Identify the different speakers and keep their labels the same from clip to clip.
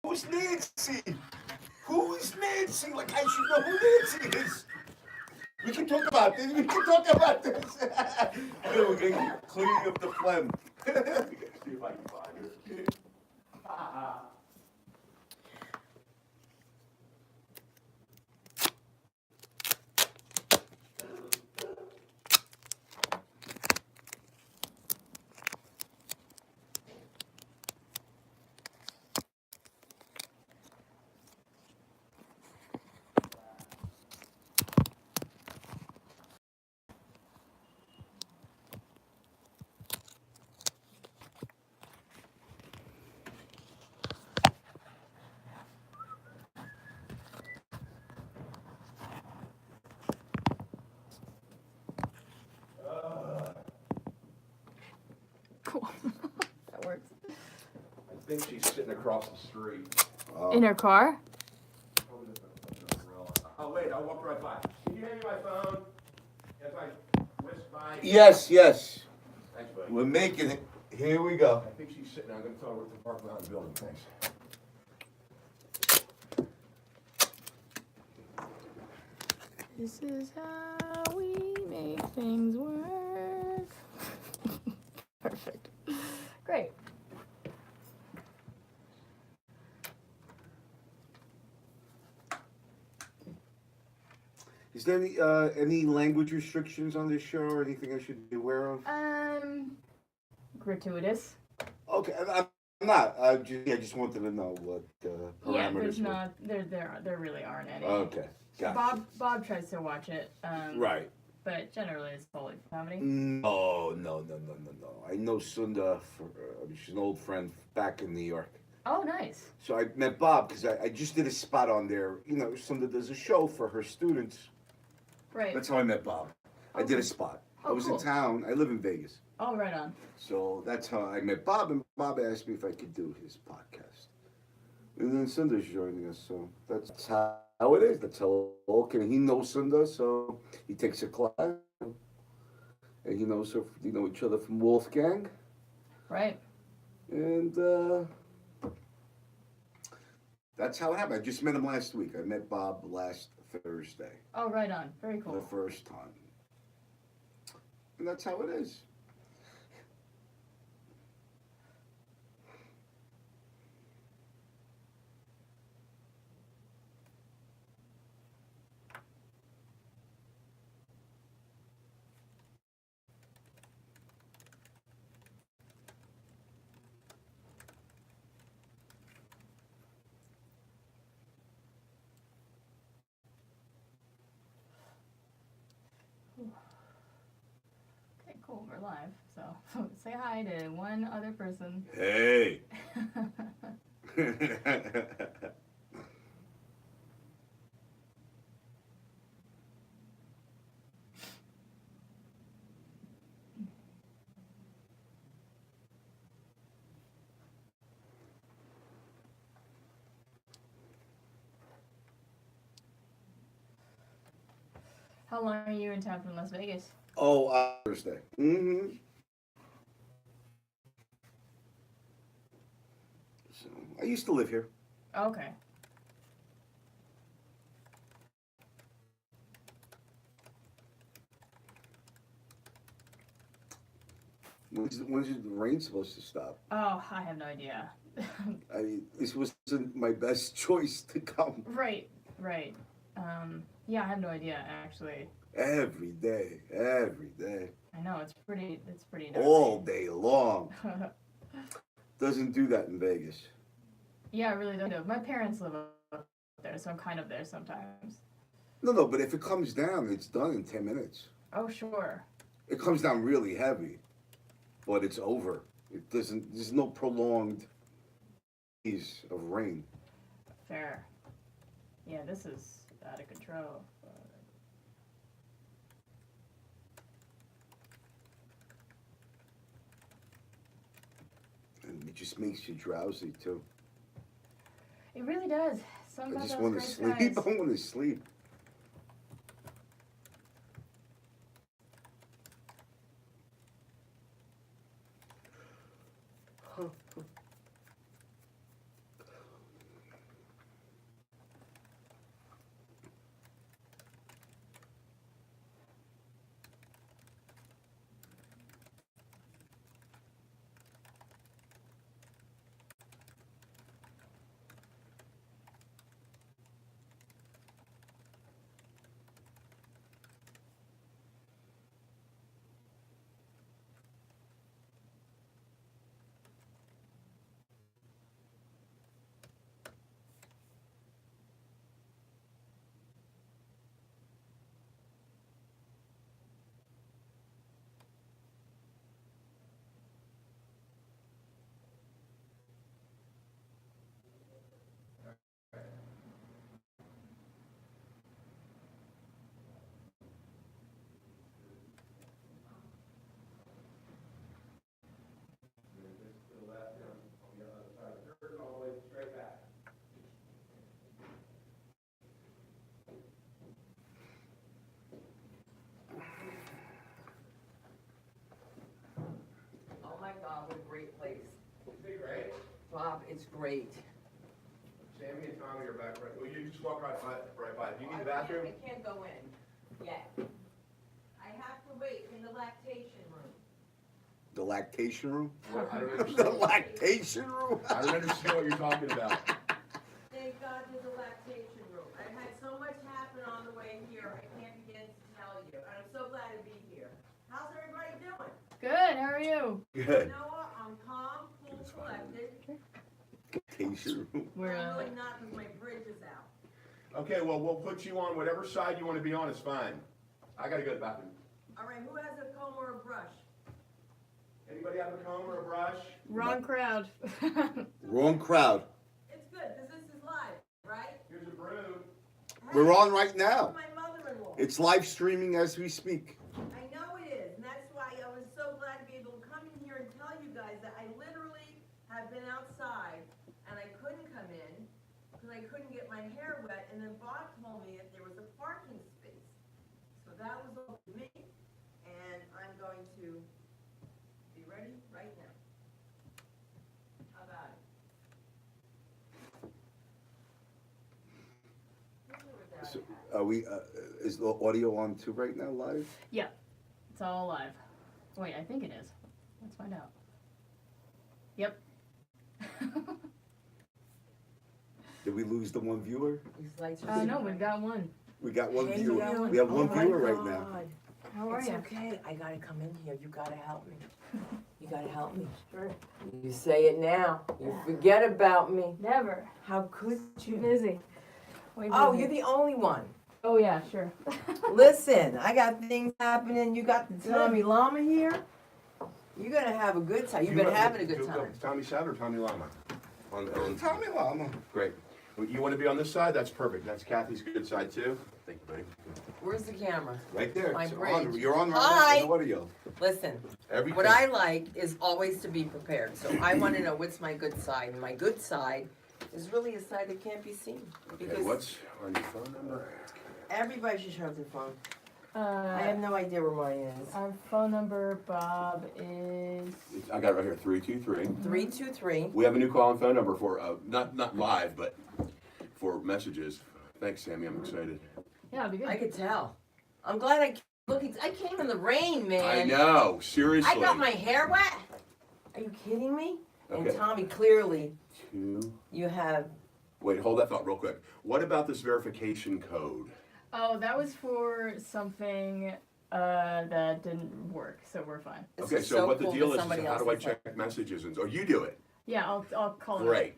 Speaker 1: Who's Nancy? Who's Nancy? Like I should know who Nancy is. We can talk about this. We can talk about this. We're gonna clean up the phlegm. See if I can find her.
Speaker 2: Cool. That works.
Speaker 1: I think she's sitting across the street.
Speaker 2: In her car?
Speaker 1: Oh wait, I'll walk right by. Can you hand me my phone? As I whisk by.
Speaker 3: Yes, yes.
Speaker 1: Thanks, buddy.
Speaker 3: We're making it. Here we go.
Speaker 1: I think she's sitting. I'm gonna tell her to park behind the building. Thanks.
Speaker 2: This is how we make things work. Perfect. Great.
Speaker 3: Is there any language restrictions on this show or anything I should be aware of?
Speaker 2: Gratuitous.
Speaker 3: Okay, I'm not. I just wanted to know what parameters
Speaker 2: Yeah, there's
Speaker 3: were.
Speaker 2: not. There really aren't any.
Speaker 3: Okay, got
Speaker 2: Bob tries to watch it.
Speaker 3: Right.
Speaker 2: But generally, it's totally comedy.
Speaker 3: No. I know Sunda. She's an old friend back in New York.
Speaker 2: Oh, nice.
Speaker 3: So I met Bob because I just did a spot on there. You know, Sunda does a show for her students.
Speaker 2: Right.
Speaker 3: That's how I met Bob. I did a spot. I was
Speaker 2: cool.
Speaker 3: in town. I live in Vegas.
Speaker 2: Oh, right on.
Speaker 3: So that's how I met Bob, and Bob asked me if I could do his podcast. And then Sunda's joining us, so that's how it is. That's how okay. He knows Sunda, so he takes a class, and he knows her. You know each other from Wolfgang,
Speaker 2: Right.
Speaker 3: and that's how it happened. I just met him last week. I met Bob last Thursday
Speaker 2: Oh, right on. Very
Speaker 3: for
Speaker 2: cool.
Speaker 3: the first time, and that's how it is.
Speaker 2: Okay, cool. We're live. So say hi to one other person.
Speaker 3: Hey.
Speaker 2: How long are you in town from Las Vegas?
Speaker 3: Oh, Thursday. Mm-hmm. So I used to live here.
Speaker 2: Okay.
Speaker 3: When's the rain supposed to stop?
Speaker 2: Oh, I have no idea.
Speaker 3: I mean, this wasn't my best choice to come.
Speaker 2: Right. Yeah, I have no idea actually.
Speaker 3: Every day.
Speaker 2: I know it's pretty.
Speaker 3: All day long. Doesn't do that in Vegas.
Speaker 2: Yeah, I really don't know. My parents live up there, so I'm kind of there sometimes.
Speaker 3: No, but if it comes down, it's done in 10 minutes.
Speaker 2: Oh, sure.
Speaker 3: It comes down really heavy, but it's over. It doesn't, there's no prolonged days of rain.
Speaker 2: Fair. Yeah, this is out of control.
Speaker 3: And it just makes you drowsy, too.
Speaker 2: It really does.
Speaker 3: I just want to sleep. I want to sleep.
Speaker 4: wait.
Speaker 5: Samee and Tommy are back right. Well, you just walk right by. Do you need the bathroom?
Speaker 4: I can't go in yet. I have to wait in the lactation room.
Speaker 3: The lactation room?
Speaker 5: Well, I don't
Speaker 3: The
Speaker 5: understand.
Speaker 3: lactation room?
Speaker 5: I don't understand what you're talking about.
Speaker 4: Thank God there's a lactation room. I've had so much happen on the way here, I can't begin to tell you. And I'm so glad to be here. How's everybody doing?
Speaker 2: Good. How are you?
Speaker 3: Good.
Speaker 4: You know what? I'm calm, cool, collected.
Speaker 3: Lactation room.
Speaker 2: We're
Speaker 4: I'm really not because my bridge is out.
Speaker 5: Okay, well, we'll put you on whatever side you want to be on. Is fine. I gotta go to the bathroom.
Speaker 4: All right, who has a comb or a brush?
Speaker 5: Anybody have a comb or a brush?
Speaker 2: wrong crowd.
Speaker 3: Wrong crowd.
Speaker 4: It's good because this is live, right?
Speaker 5: Here's a broom.
Speaker 3: We're on right now.
Speaker 4: My mother-in-law.
Speaker 3: It's live streaming as we speak.
Speaker 4: I know it is, and that's why I was so glad to be able to come in here and tell you guys that I literally have been outside and I couldn't come in because I couldn't get my hair wet, and then Bob told me that there was a parking space. So that was all for me, and I'm going to be ready right now. How about it? With or without
Speaker 3: So,
Speaker 4: a hat?
Speaker 3: is the audio on too right now, live?
Speaker 2: Yeah, it's all live. Wait, I think it is. Let's find out. Yep.
Speaker 3: Did we lose the one viewer?
Speaker 4: These lights are
Speaker 2: No, we've got one.
Speaker 3: We got one
Speaker 4: Hey,
Speaker 3: viewer.
Speaker 4: you.
Speaker 3: We have
Speaker 4: Oh
Speaker 3: one
Speaker 4: my
Speaker 3: viewer right now.
Speaker 4: God.
Speaker 2: How are
Speaker 4: It's
Speaker 2: you?
Speaker 4: okay. I gotta come in here. You gotta help me. You gotta help me.
Speaker 2: Sure.
Speaker 4: You say it now. You forget about me.
Speaker 2: Never.
Speaker 4: How could
Speaker 2: Too
Speaker 4: you?
Speaker 2: busy. Way
Speaker 4: Oh,
Speaker 2: busy.
Speaker 4: you're the only one.
Speaker 2: Oh yeah, sure.
Speaker 4: Listen, I got things happening. You got the Tommy Lama here. You're gonna have a good time. You've been having a good time.
Speaker 5: Tommy Sad or Tommy Lama?
Speaker 3: Tommy Lama.
Speaker 5: Great. You want to be on this side? That's perfect. That's Kathy's good side too. Thank you, buddy.
Speaker 4: Where's the camera?
Speaker 3: Right there.
Speaker 4: My
Speaker 3: It's
Speaker 4: bridge.
Speaker 3: on. You're on right
Speaker 4: Hi.
Speaker 3: now. in the audio.
Speaker 4: Listen,
Speaker 5: Everything.
Speaker 4: what I like is always to be prepared. So I want to know what's my good side. And my good side is really a side that can't be seen.
Speaker 5: Okay,
Speaker 4: Because
Speaker 5: what's on your phone number?
Speaker 4: everybody should have their phone. I have no idea where mine is.
Speaker 2: Our phone number, Bob, is
Speaker 5: I got it right here. 323.
Speaker 4: 323.
Speaker 5: We have a new call-in phone number for not live, but for messages. Thanks, Sammy. I'm excited.
Speaker 2: yeah, it'll be good.
Speaker 4: I could tell. I'm glad I came in the rain, man.
Speaker 5: I know. Seriously.
Speaker 4: I got my hair wet. Are you kidding me?
Speaker 5: Okay.
Speaker 4: And Tommy, clearly,
Speaker 5: 2.
Speaker 4: you have.
Speaker 5: Wait, hold that thought real quick. What about this verification code?
Speaker 2: Oh, that was for something that didn't work, so we're fine.
Speaker 4: This
Speaker 5: Okay,
Speaker 4: is
Speaker 5: so what the
Speaker 4: cool
Speaker 5: deal
Speaker 4: that
Speaker 5: is
Speaker 4: somebody
Speaker 5: how
Speaker 4: else
Speaker 5: do I
Speaker 4: is like-
Speaker 5: check messages? Or you do it.
Speaker 2: Yeah, I'll call it.
Speaker 5: Great.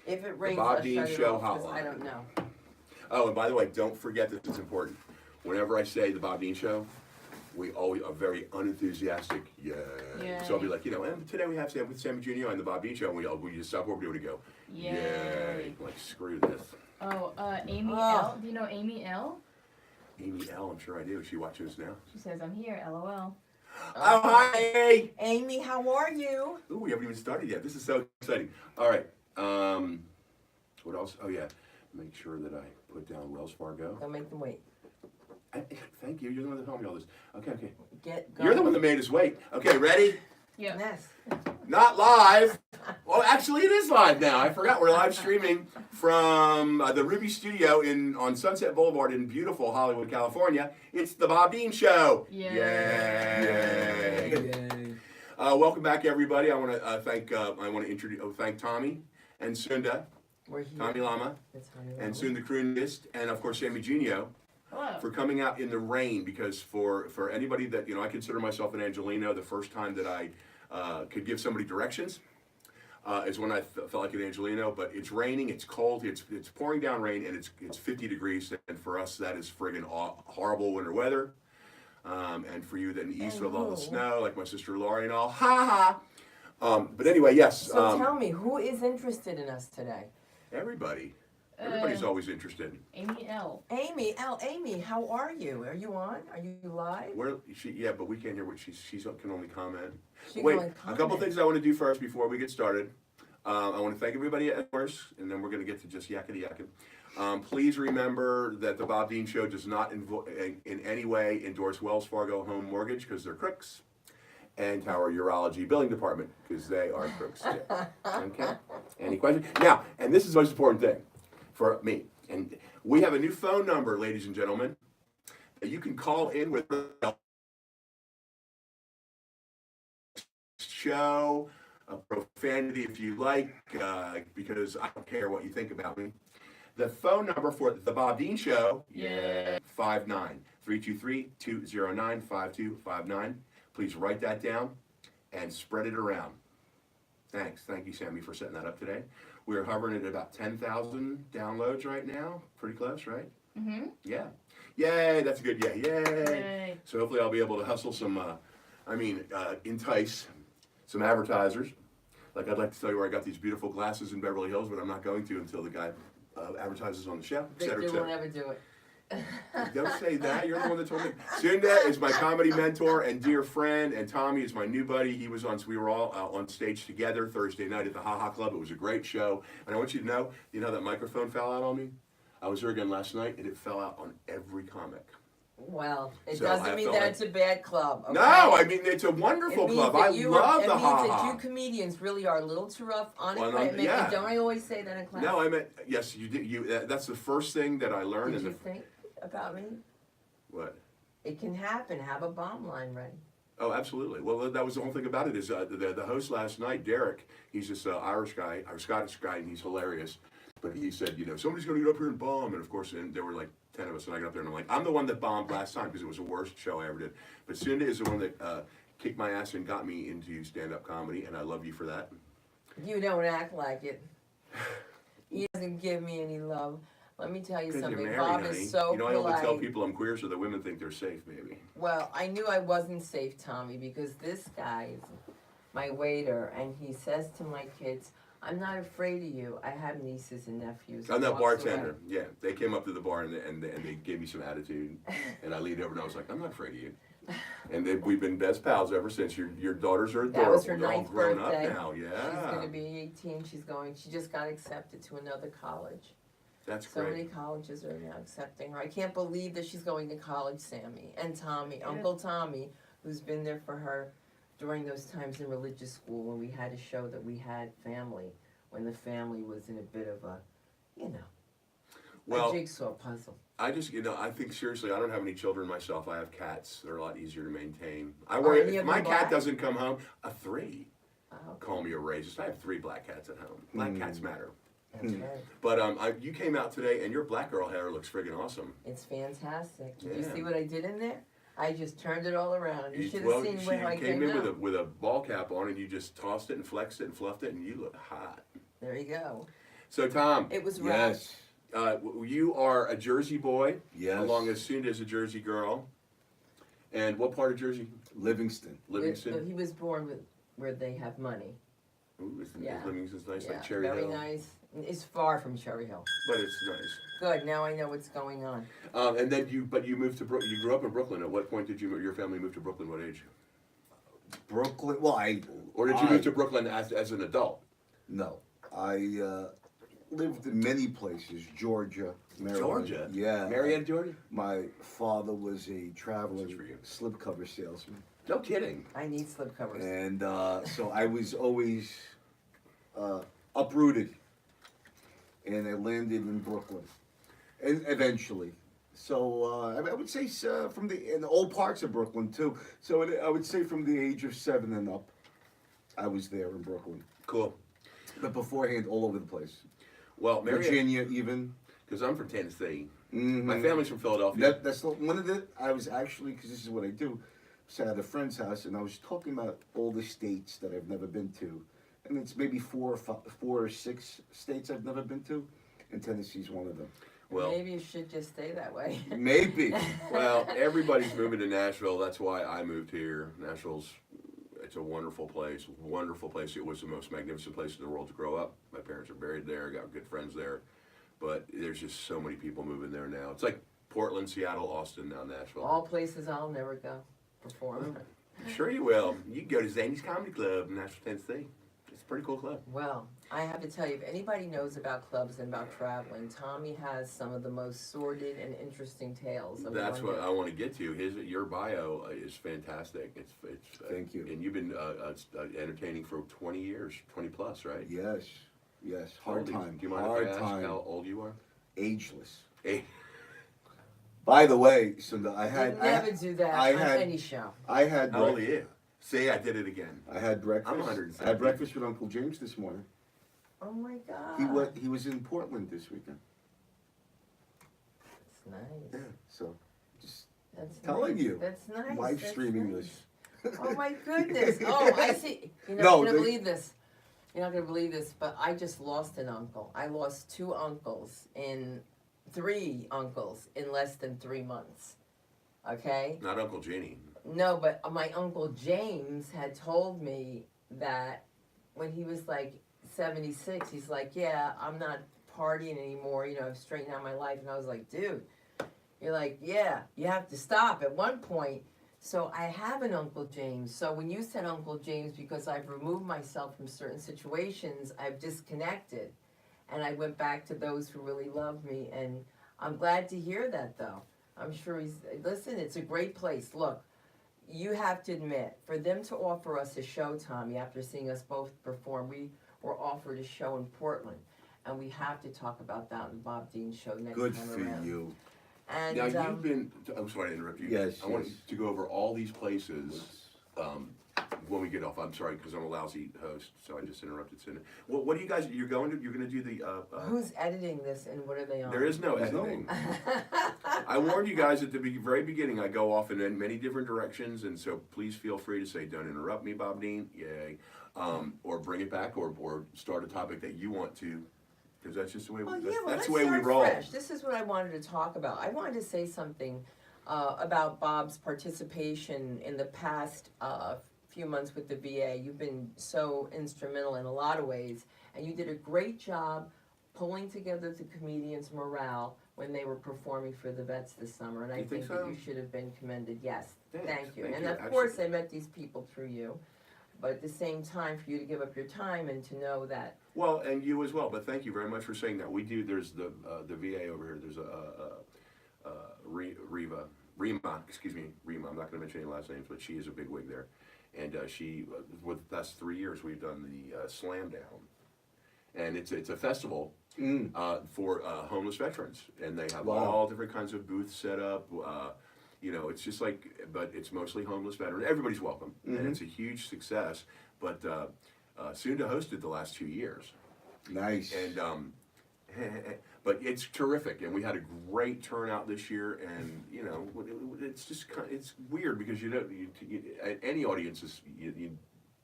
Speaker 4: If it rains,
Speaker 5: Bob
Speaker 4: I'll
Speaker 5: Dean
Speaker 4: shut it
Speaker 5: Show
Speaker 4: off 'cause I
Speaker 5: hotline.
Speaker 4: don't know.
Speaker 5: Oh, and by the way, don't forget this is important. Whenever I say the Bob Dean Show, we always are very unenthusiastic. Yay.
Speaker 2: Yay.
Speaker 5: So I'll be like, and today we have Sam with Samee Junio and the Bob Dean Show, and we just stop what we're doing and go,
Speaker 2: Yay.
Speaker 5: Like, screw this.
Speaker 2: Oh, Amy
Speaker 4: Oh.
Speaker 2: L. Do you know Amy L?
Speaker 5: Amy L, I'm sure I do. Is she watching us now?
Speaker 2: She says, I'm here, LOL.
Speaker 5: Oh, hi!
Speaker 4: Amy, how are you?
Speaker 5: Ooh, we haven't even started yet. This is so exciting. All right. What else? Oh, yeah. Make sure that I put down Wells Fargo.
Speaker 4: Don't make them wait.
Speaker 5: Thank you. You're the one that told me all this. Okay.
Speaker 4: Get going.
Speaker 5: You're the one that made us wait. Okay, ready?
Speaker 2: Yeah.
Speaker 4: Yes.
Speaker 5: Not live. Well, actually, it is live now. I forgot we're live streaming from the Ruby Studio on Sunset Boulevard in beautiful Hollywood, California. It's the Bob Dean Show.
Speaker 2: Yay.
Speaker 5: Yay. Welcome back, everybody. I want to thank Tommy and Sunda,
Speaker 4: We're here.
Speaker 5: Tommy Lama,
Speaker 4: It's Tommy
Speaker 5: and
Speaker 4: Lama.
Speaker 5: Sunda Croonquist, and of course Samee Junio,
Speaker 2: Hello.
Speaker 5: for coming out in the rain. Because for anybody that I consider myself an Angelino. The first time that I could give somebody directions is when I felt like an Angelino. But it's raining, it's cold, it's pouring down rain, and it's 50 degrees. And for us, that is friggin' horrible winter weather. And for you, then east with all the snow, like my sister Laurie and all, ha ha. But anyway, yes.
Speaker 4: So tell me, who is interested in us today?
Speaker 5: Everybody. Everybody's always interested.
Speaker 2: Amy L.
Speaker 4: Amy, Amy, how are you? Are you on? Are you live?
Speaker 5: Yeah, but we can't hear what she can only comment.
Speaker 4: She
Speaker 5: Wait,
Speaker 4: can only
Speaker 5: a couple
Speaker 4: comment.
Speaker 5: things I want to do first before we get started. I want to thank everybody at Norse, and then we're going to get to just yakety yakking. Please remember that the Bob Dean Show does not in any way endorse Wells Fargo Home Mortgage because they're crooks. and our urology billing department, because they are crooks. Yeah. Okay? Any questions? Now, and this is the most important thing for me. And we have a new phone number, ladies and gentlemen, that you can call in with show, profanity if you like, because I don't care what you think about me. The phone number for the Bob Dean Show, 59323-209-5259. Please write that down and spread it around. Thanks. Thank you, Samee, for setting that up today. We're hovering at about 10,000 downloads right now. Pretty close, right?
Speaker 2: Mm-hmm.
Speaker 5: Yeah. Yay, that's a good yeah. Yay.
Speaker 2: Yay.
Speaker 5: So hopefully I'll be able to hustle some, entice some advertisers. Like I'd like to tell you where I got these beautiful glasses in Beverly Hills, but I'm not going to until the guy advertises on the show, et cetera, et
Speaker 4: Victor will
Speaker 5: cetera.
Speaker 4: never do it.
Speaker 5: Don't say that. You're the one that told me. Sunda is my comedy mentor and dear friend, and Tommy is my new buddy. He was on. So we were all on stage together Thursday night at the Ha Ha Club. It was a great show. And I want you to know, that microphone fell out on me? I was there again last night, and it fell out on every comic.
Speaker 4: Well, it
Speaker 5: So
Speaker 4: doesn't
Speaker 5: I
Speaker 4: mean
Speaker 5: felt
Speaker 4: that
Speaker 5: like-
Speaker 4: it's a bad club. Okay?
Speaker 5: No, I mean it's a wonderful club. I love the Ha
Speaker 4: It means that
Speaker 5: Ha.
Speaker 4: you comedians really are a little too rough on it.
Speaker 5: Well,
Speaker 4: But
Speaker 5: yeah.
Speaker 4: don't I always say that in class?
Speaker 5: No, I meant yes. You did. That's the first thing that I learned.
Speaker 4: Did
Speaker 5: in
Speaker 4: you think about me?
Speaker 5: What?
Speaker 4: It can happen. Have a bomb line ready.
Speaker 5: Oh, absolutely. Well, that was the whole thing about it. Is the host last night, Derek? He's this Irish guy, or Scottish guy, and he's hilarious. But he said, somebody's going to get up here and bomb, and of course, and there were like 10 of us, and I got up there, and I'm like, I'm the one that bombed last time because it was the worst show I ever did. But Sunda is the one that kicked my ass and got me into stand-up comedy, and I love you for that.
Speaker 4: You don't act like it. He doesn't give me any love. Let me tell you
Speaker 5: Because you're
Speaker 4: something.
Speaker 5: married,
Speaker 4: Bob
Speaker 5: honey.
Speaker 4: is so
Speaker 5: I only tell
Speaker 4: polite.
Speaker 5: people I'm queer so the women think they're safe, maybe.
Speaker 4: Well, I knew I wasn't safe, Tommy, because this guy is my waiter, and he says to my kids, I'm not afraid of you. I have nieces and nephews.
Speaker 5: I'm
Speaker 4: He
Speaker 5: that
Speaker 4: walks
Speaker 5: bartender.
Speaker 4: away.
Speaker 5: Yeah, they came up to the bar and they gave me some attitude, and I leaned over and I was like, I'm not afraid of you. And we've been best pals ever since. Your daughters are adorable.
Speaker 4: That was her
Speaker 5: They're all
Speaker 4: 9th
Speaker 5: grown
Speaker 4: birthday.
Speaker 5: up now. Yeah,
Speaker 4: She's going to be 18. She just got accepted to another college.
Speaker 5: that's
Speaker 4: So
Speaker 5: great.
Speaker 4: many colleges are now accepting her. I can't believe that she's going to college, Samee. And Tommy, Uncle Tommy, who's been there for her during those times in religious school when we had to show that we had family, when the family was in a bit of a,
Speaker 5: Well,
Speaker 4: a jigsaw puzzle.
Speaker 5: I just, I think seriously, I don't have any children myself. I have cats. They're a lot easier to maintain. I
Speaker 4: Are
Speaker 5: worry
Speaker 4: any
Speaker 5: if
Speaker 4: of
Speaker 5: my
Speaker 4: them
Speaker 5: cat
Speaker 4: black?
Speaker 5: doesn't come home. A 3.
Speaker 4: Oh,
Speaker 5: Call me a racist. I have 3 black cats at home. Black cats matter.
Speaker 4: that's right.
Speaker 5: But you came out today and your black girl hair looks friggin' awesome.
Speaker 4: It's fantastic. Did you
Speaker 5: Yeah.
Speaker 4: see what I did in there? I just turned it all around. You should have
Speaker 5: Well,
Speaker 4: seen
Speaker 5: she
Speaker 4: where I
Speaker 5: came
Speaker 4: came
Speaker 5: in
Speaker 4: out.
Speaker 5: with a ball cap on and you just tossed it and flexed it and fluffed it and you look hot.
Speaker 4: There you go.
Speaker 5: So Tom,
Speaker 4: It was rough.
Speaker 3: Yes.
Speaker 5: you are a Jersey boy,
Speaker 3: Yes.
Speaker 5: along as Sunda is a Jersey girl. And what part of Jersey?
Speaker 3: Livingston.
Speaker 5: Livingston.
Speaker 4: He was born with where they have money.
Speaker 5: Ooh, is
Speaker 4: Yeah.
Speaker 5: Livingston's nice,
Speaker 4: Yeah,
Speaker 5: like Cherry
Speaker 4: very
Speaker 5: Hill.
Speaker 4: nice. It's far from Cherry Hill.
Speaker 5: But it's nice.
Speaker 4: Good. Now I know what's going on.
Speaker 5: And then you moved to you grew up in Brooklyn. At what point did your family move to Brooklyn? What age?
Speaker 3: Brooklyn. Well,
Speaker 5: Or did you move to Brooklyn as an adult?
Speaker 3: No. I lived in many places. Georgia, Maryland.
Speaker 5: Georgia?
Speaker 3: Yeah.
Speaker 5: Marietta, Georgia?
Speaker 3: My father was a traveling
Speaker 5: This is for you.
Speaker 3: slipcover salesman.
Speaker 5: No kidding.
Speaker 4: I need slipcovers.
Speaker 3: And so I was always uprooted. And I landed in Brooklyn. And eventually. So I would say in all parts of Brooklyn too. So I would say from the age of 7 and up, I was there in Brooklyn.
Speaker 5: Cool.
Speaker 3: But beforehand, all over the place.
Speaker 5: Well, Marietta,
Speaker 3: Virginia, even.
Speaker 5: because I'm from Tennessee.
Speaker 3: Mhm.
Speaker 5: My family's from Philadelphia.
Speaker 3: That's one of the. I was actually, because this is what I do. So I had a friend's house, and I was talking about all the states that I've never been to, and it's maybe 4 or 6 states I've never been to, and Tennessee's one of them.
Speaker 5: Well,
Speaker 4: Maybe you should just stay that way.
Speaker 3: Maybe.
Speaker 5: well, everybody's moving to Nashville. That's why I moved here. It's a wonderful place. Wonderful place. It was the most magnificent place in the world to grow up. My parents are buried there. I got good friends there. But there's just so many people moving there now. It's like Portland, Seattle, Austin, now Nashville.
Speaker 4: All places I'll never go perform.
Speaker 5: Sure you will. You can go to Zany's Comedy Club in Nashville, Tennessee. It's a pretty cool club.
Speaker 4: Well,
Speaker 6: I have to tell you, if anybody knows about clubs and about traveling, Tommy has some of the most sordid and interesting tales of
Speaker 5: That's
Speaker 6: London.
Speaker 5: what I want to get to. Your bio is fantastic. It's
Speaker 3: Thank you.
Speaker 5: And you've been entertaining for 20 years, 20 plus, right?
Speaker 3: Yes, hard
Speaker 5: Do
Speaker 3: time.
Speaker 5: you mind
Speaker 3: Hard
Speaker 5: if I ask
Speaker 3: time.
Speaker 5: how old you are?
Speaker 3: Ageless.
Speaker 5: Hey,
Speaker 3: By the way, Sunda, I
Speaker 6: You
Speaker 3: had
Speaker 6: never do that
Speaker 3: I
Speaker 6: on
Speaker 3: had-
Speaker 6: any show.
Speaker 3: I had
Speaker 5: how old are you? See, I did it again.
Speaker 3: I had breakfast.
Speaker 5: I'm 170.
Speaker 3: I had breakfast with Uncle James this morning.
Speaker 6: Oh my God.
Speaker 3: He was in Portland this weekend.
Speaker 6: That's nice.
Speaker 3: Yeah, so just
Speaker 6: That's
Speaker 3: telling
Speaker 6: nice.
Speaker 3: you.
Speaker 6: That's nice.
Speaker 3: live
Speaker 6: That's
Speaker 3: streaming
Speaker 6: nice.
Speaker 3: this.
Speaker 6: Oh my goodness. Oh, I see. You're not
Speaker 3: No,
Speaker 6: gonna
Speaker 3: they-
Speaker 6: believe this. You're not gonna believe this, but I just lost an uncle. I lost three uncles in less than 3 months. Okay?
Speaker 5: Not Uncle Jenny.
Speaker 6: No, but my uncle James had told me that when he was like 76, he's like, yeah, I'm not partying anymore, you know, I've straightened out my life. And I was like, dude, you're like, yeah, you have to stop at one point. So I have an Uncle James. So when you said Uncle James, because I've removed myself from certain situations, I've disconnected. And I went back to those who really love me. And I'm glad to hear that, though. I'm sure listen, it's a great place. Look, you have to admit, for them to offer us a show, Tommy, after seeing us both perform, we were offered a show in Portland. And we have to talk about that on the Bob Dean show next
Speaker 3: Good
Speaker 6: time
Speaker 3: for
Speaker 6: around.
Speaker 3: you.
Speaker 6: And,
Speaker 5: Now you've been. I'm sorry to interrupt you.
Speaker 3: Yes,
Speaker 5: I want
Speaker 3: yes.
Speaker 5: to go over all these places when we get off. I'm sorry because I'm a lousy host, so I just interrupted Cindy. What do you guys? You're going to do the.
Speaker 6: who's editing this and what are they on?
Speaker 5: There is no
Speaker 3: There's no
Speaker 5: editing. I warned you guys at the very beginning. I go off in many different directions, and so please feel free to say, "Don't interrupt me, Bob Dean." Yay, or bring it back, or start a topic that you want to, because that's just the way. That's the way we roll.
Speaker 6: Fresh. This is what I wanted to talk about. I wanted to say something about Bob's participation in the past few months with the VA. You've been so instrumental in a lot of ways, and you did a great job pulling together the comedians' morale when they were performing for the vets this summer, and I
Speaker 5: You think
Speaker 6: think that
Speaker 5: so?
Speaker 6: you should have been commended. Yes,
Speaker 5: Thanks.
Speaker 6: thank you.
Speaker 5: Thank
Speaker 6: And
Speaker 5: you.
Speaker 6: of course, I met these people through you, but at the same time, for you to give up your time and to know that.
Speaker 5: Well, and you as well. But thank you very much for saying that. We do. There's the VA over here. There's Rima. Excuse me, Rima. I'm not going to mention any last names, but she is a big wig there, and she with the past 3 years we've done the Slam Down, and it's a festival for homeless veterans, and they have
Speaker 3: Wow.
Speaker 5: all different kinds of booths set up. You know, it's just like, but it's mostly homeless veterans. Everybody's welcome, and it's a huge success. But Sunda hosted the last 2 years,
Speaker 3: Nice.
Speaker 5: and but it's terrific, and we had a great turnout this year. And you know, it's just it's weird because any audience is you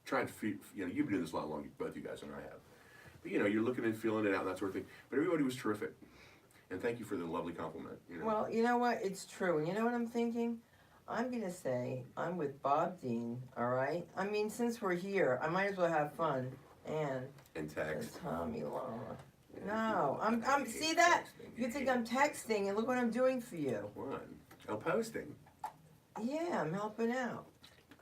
Speaker 5: try to you've been doing this a lot longer, both you guys and I have. But you know, you're looking and feeling it out and that sort of thing. But everybody was terrific, and thank you for the lovely compliment. You know?
Speaker 6: Well, you know what? It's true. And you know what I'm thinking? I'm going to say I'm with Bob Dean, all right? I mean, since we're here, I might as well have fun. And
Speaker 5: text.
Speaker 6: Tommy Lama. No, I'm see that? You think I'm texting, and look what I'm doing for you.
Speaker 5: What? Oh, posting.
Speaker 6: Yeah, I'm helping out.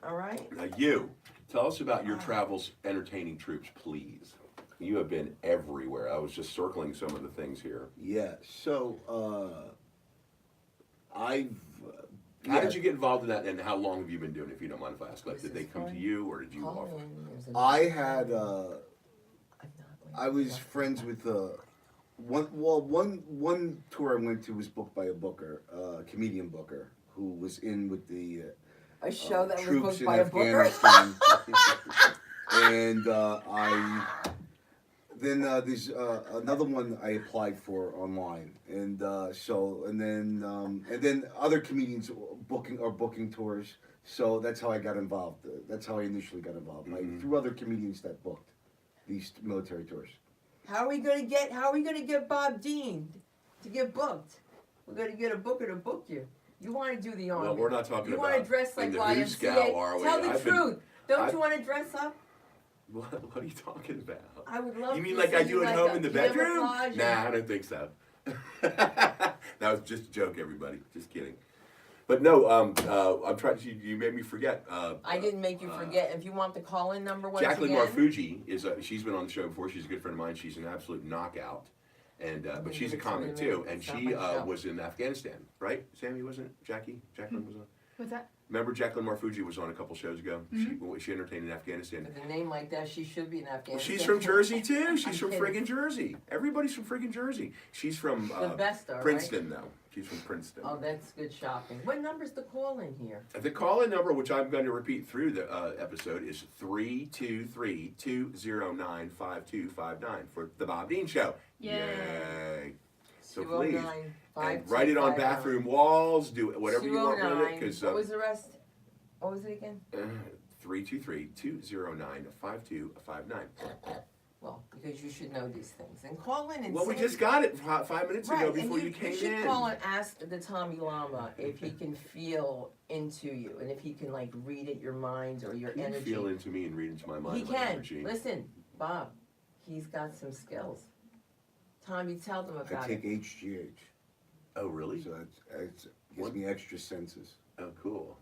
Speaker 6: All right?
Speaker 5: Now you, tell us about your travels entertaining troops, please. You have been everywhere. I was just circling some of the things here.
Speaker 3: Yeah. So I've.
Speaker 5: How did you get involved in that, and how long have you been doing it, if you don't mind if I ask? Like, did they come to you, or did you
Speaker 6: Call
Speaker 5: offer?
Speaker 6: in. There's a-
Speaker 3: I had.
Speaker 6: I'm not
Speaker 3: I was friends with one tour I went to was booked by a booker, comedian booker, who was in with the
Speaker 6: A show that was
Speaker 3: troops
Speaker 6: booked
Speaker 3: in
Speaker 6: by a booker.
Speaker 3: Afghanistan. And there's another one I applied for online, and then other comedians are booking tours. So that's how I got involved. That's how I initially got involved. Like through other comedians that booked these military tours.
Speaker 6: How are we gonna get Bob Dean to get booked? We're gonna get a booker to book you. You want to do the army?
Speaker 5: Well, we're not talking
Speaker 6: You
Speaker 5: about
Speaker 6: want to dress like
Speaker 5: in the Who Scout,
Speaker 6: YMCA?
Speaker 5: are we?
Speaker 6: Tell the
Speaker 5: I've been-
Speaker 6: truth. Don't
Speaker 5: I've-
Speaker 6: you want to dress up?
Speaker 5: What are you talking about?
Speaker 6: I would love.
Speaker 5: You mean
Speaker 6: to
Speaker 5: like I
Speaker 6: see
Speaker 5: do at
Speaker 6: like
Speaker 5: home
Speaker 6: a
Speaker 5: in the bedroom?
Speaker 6: camouflage
Speaker 5: Nah, I don't think so. That was just a joke, everybody. Just kidding. But no, I'm trying. You made me forget.
Speaker 6: I didn't make you forget. If you want the call-in number once
Speaker 5: Jacqueline
Speaker 6: again.
Speaker 5: Marfuji is. She's been on the show before. She's a good friend of mine. She's an absolute knockout, and but she's a comic too. And she was in Afghanistan, right? Samee wasn't. Jacqueline was on.
Speaker 2: What's that?
Speaker 5: Remember Jacqueline Marfuji was on a couple shows ago. She entertained in Afghanistan.
Speaker 6: With a name like that, she should be in
Speaker 5: Well,
Speaker 6: Afghanistan.
Speaker 5: she's from Jersey too. She's from
Speaker 6: kidding.
Speaker 5: friggin' Jersey. Everybody's from friggin' Jersey. She's from
Speaker 6: The best, though,
Speaker 5: Princeton, though. She's from Princeton.
Speaker 6: Oh, that's good shopping. What number's the call-in here?
Speaker 5: The call-in number, which I'm going to repeat through the episode, is 323-209-5259 for the Bob Dean Show. Yay! So please, and write it on bathroom walls. Do whatever you want with it. Because
Speaker 6: what was the rest? What was it again?
Speaker 5: 323-209-5259.
Speaker 6: Well, because you should know these things. And call in and
Speaker 5: Well, we
Speaker 6: say-
Speaker 5: just got it 5 minutes ago
Speaker 6: Right,
Speaker 5: before
Speaker 6: and
Speaker 5: you came
Speaker 6: you should
Speaker 5: in.
Speaker 6: call and ask the Tommy Lama if he can feel into you and if he can like read at your mind or your
Speaker 5: Can you
Speaker 6: energy.
Speaker 5: feel into me and read into my mind.
Speaker 6: He
Speaker 5: and my
Speaker 6: can.
Speaker 5: energy?
Speaker 6: Listen, Bob, he's got some skills. Tommy, tell them
Speaker 3: I
Speaker 6: about
Speaker 3: take
Speaker 6: it.
Speaker 3: HGH,
Speaker 5: Oh, really?
Speaker 3: so it gives
Speaker 5: What?
Speaker 3: me extra senses.
Speaker 5: Oh, cool.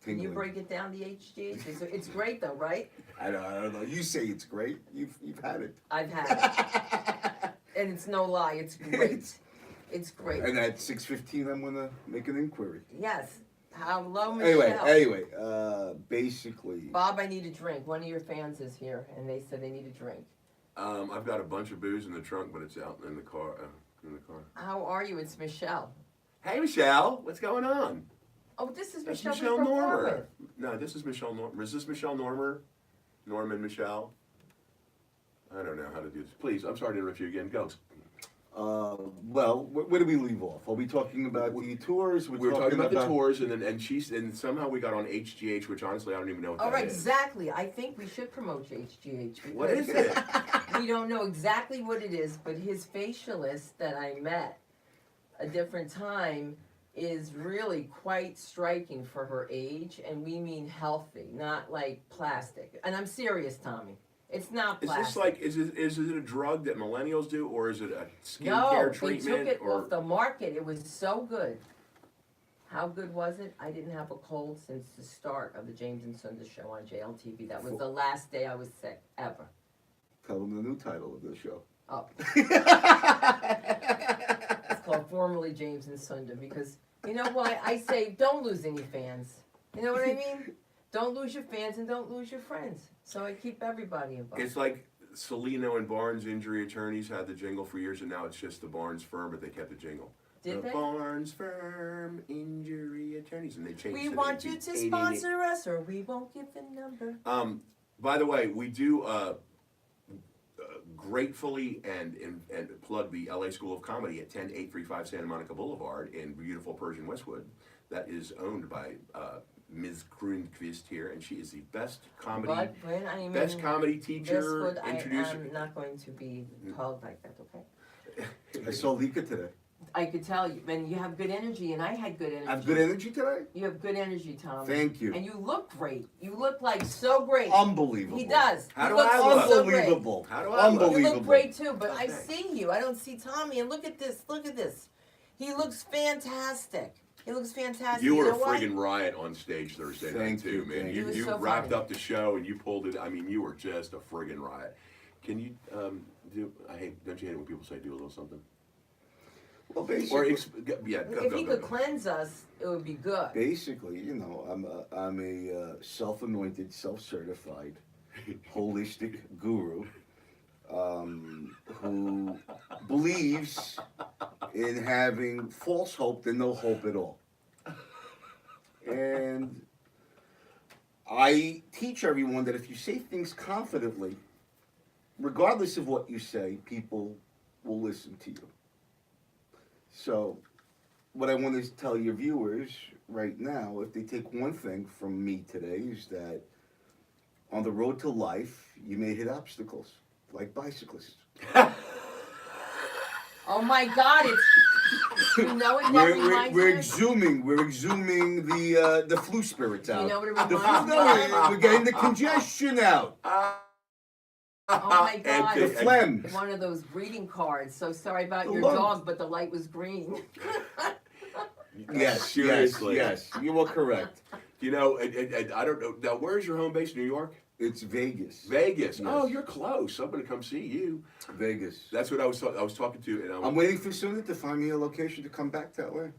Speaker 6: Can you
Speaker 3: Tingling.
Speaker 6: break it down, the HGH? It's great though, right?
Speaker 3: I don't know. You say it's great. You've had it.
Speaker 6: I've had it. And it's no lie, it's great. It's great.
Speaker 3: And at 6:15, I'm gonna make an inquiry.
Speaker 6: Yes. Hello, Michelle.
Speaker 3: Anyway, basically.
Speaker 6: Bob, I need a drink. One of your fans is here, and they said they need a drink.
Speaker 5: I've got a bunch of booze in the trunk, but it's out in the car.
Speaker 6: How are you? It's Michelle.
Speaker 5: Hey, Michelle, what's going on?
Speaker 6: Oh, this is
Speaker 5: That's
Speaker 6: Michelle.
Speaker 5: Michelle
Speaker 6: we perform
Speaker 5: Normer.
Speaker 6: with.
Speaker 5: No, this is Michelle Normer. Is this Michelle Normer? Norman Michelle? I don't know how to do this. Please, I'm sorry to interrupt you again. Go.
Speaker 3: Well, where do we leave off? Are we talking about the tours?
Speaker 5: We were talking about the tours, and somehow we got on HGH, which honestly I don't even know what
Speaker 6: All
Speaker 5: that
Speaker 6: right,
Speaker 5: is.
Speaker 6: exactly. I think we should promote HGH.
Speaker 5: What is it?
Speaker 6: We don't know exactly what it is, but his facialist that I met a different time is really quite striking for her age, and we mean healthy, not like plastic. And I'm serious, Tommy. It's not
Speaker 5: Is
Speaker 6: plastic.
Speaker 5: this like is it a drug that millennials do, or is it a
Speaker 6: No,
Speaker 5: skincare
Speaker 6: they
Speaker 5: treatment?
Speaker 6: took it
Speaker 5: or
Speaker 6: off the market. It was so good. How good was it? I didn't have a cold since the start of the James and Sunda show on JLTV. That was the last day I was sick, ever.
Speaker 3: Tell them the new title of the show.
Speaker 6: Oh. It's called formerly James and Sunda because, you know why? I say don't lose any fans. You know what I mean? Don't lose your fans and don't lose your friends. So I keep everybody involved.
Speaker 5: It's like Celino and Barnes injury attorneys had the jingle for years, and now it's just the Barnes firm, but they kept the jingle.
Speaker 6: Did
Speaker 5: the
Speaker 6: they?
Speaker 5: Barnes firm injury attorneys, and they changed
Speaker 6: We
Speaker 5: it
Speaker 6: want you
Speaker 5: into
Speaker 6: to
Speaker 5: 888.
Speaker 6: sponsor us or we won't give the number.
Speaker 5: By the way, we do gratefully and plug the LA School of Comedy at 10835 Santa Monica Boulevard in beautiful Persian Westwood. That is owned by Ms. Croonquist here, and she is the best comedy,
Speaker 6: But when I mean,
Speaker 5: best comedy teacher,
Speaker 6: Westwood,
Speaker 5: introducer.
Speaker 6: I'm not going to be called like that, okay?
Speaker 3: I saw Lika today.
Speaker 6: I could tell you, and you have good energy, and I had good energy.
Speaker 3: I have good energy today?
Speaker 6: You have good energy, Tom.
Speaker 3: Thank you.
Speaker 6: And you look great. You look like so great.
Speaker 3: Unbelievable.
Speaker 6: He does.
Speaker 5: How
Speaker 6: He
Speaker 5: do
Speaker 6: looks
Speaker 5: I look?
Speaker 6: so great.
Speaker 3: Unbelievable.
Speaker 5: How do I look?
Speaker 6: You
Speaker 3: Unbelievable.
Speaker 6: look great too, but I
Speaker 5: Okay.
Speaker 6: see you. I don't see Tommy. And look at this. Look at this. He looks fantastic. He looks fantastic.
Speaker 5: You were a
Speaker 6: know what?
Speaker 5: friggin' riot on stage Thursday night
Speaker 3: Thank
Speaker 5: too,
Speaker 3: you,
Speaker 5: man.
Speaker 3: thank
Speaker 5: You
Speaker 6: you. It was
Speaker 5: you
Speaker 6: so
Speaker 5: wrapped
Speaker 6: funny.
Speaker 5: up the show and you pulled it. I mean, you were just a friggin' riot. Can you do? Don't you hate it when people say do a little something?
Speaker 3: Well,
Speaker 5: Or
Speaker 3: basically,
Speaker 6: If he could cleanse us, it would be good.
Speaker 3: basically, you know, I'm a self-anointed, self-certified, holistic guru who believes in having false hope than no hope at all. And I teach everyone that if you say things confidently, regardless of what you say, people will listen to you. So, what I want to tell your viewers right now, if they take one thing from me today, is that on the road to life, you may hit obstacles, like bicyclists.
Speaker 6: Oh my God! It's you know what that reminds
Speaker 3: We're
Speaker 6: me of?
Speaker 3: exhuming the flu spirits out.
Speaker 6: You know what it
Speaker 3: The
Speaker 6: reminds
Speaker 3: flu,
Speaker 6: me
Speaker 3: no,
Speaker 6: of?
Speaker 3: we're getting the congestion out.
Speaker 6: Oh my God!
Speaker 3: The phlegm.
Speaker 6: One of those greeting cards. So sorry about
Speaker 3: The
Speaker 6: your
Speaker 3: lungs.
Speaker 6: dog, but the light was green.
Speaker 3: Yes,
Speaker 5: Seriously.
Speaker 3: yes, you were correct.
Speaker 5: You know, I don't know. Now, where is your home base? New York?
Speaker 3: It's Vegas.
Speaker 5: Vegas.
Speaker 3: Yes.
Speaker 5: Oh, you're close. I'm going to come see you.
Speaker 3: Vegas.
Speaker 5: That's what I was talking to. And
Speaker 3: I'm waiting for Sunda to find me a location to come back that way.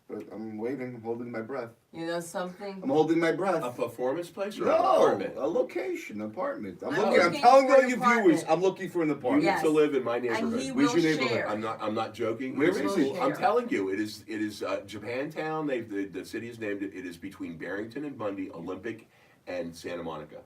Speaker 3: But I'm waiting. I'm holding my breath.
Speaker 6: You know something?
Speaker 3: I'm holding my breath.
Speaker 5: a performance place or an
Speaker 3: No,
Speaker 5: apartment?
Speaker 3: a location, apartment. I'm
Speaker 6: I'm
Speaker 3: looking. I'm
Speaker 6: looking
Speaker 3: telling
Speaker 6: for
Speaker 3: all
Speaker 6: an
Speaker 3: you
Speaker 6: apartment.
Speaker 3: viewers, I'm looking for an
Speaker 5: You
Speaker 3: apartment.
Speaker 5: need
Speaker 6: Yes.
Speaker 5: to live in my
Speaker 6: And he
Speaker 5: neighborhood.
Speaker 3: Where's
Speaker 6: will
Speaker 3: your neighborhood?
Speaker 6: share.
Speaker 5: I'm not joking.
Speaker 3: Where
Speaker 5: It
Speaker 3: is
Speaker 5: is-
Speaker 3: it?
Speaker 5: I'm telling you, it is Japantown. The city has named it. It is between Barrington and Bundy, Olympic, and Santa Monica.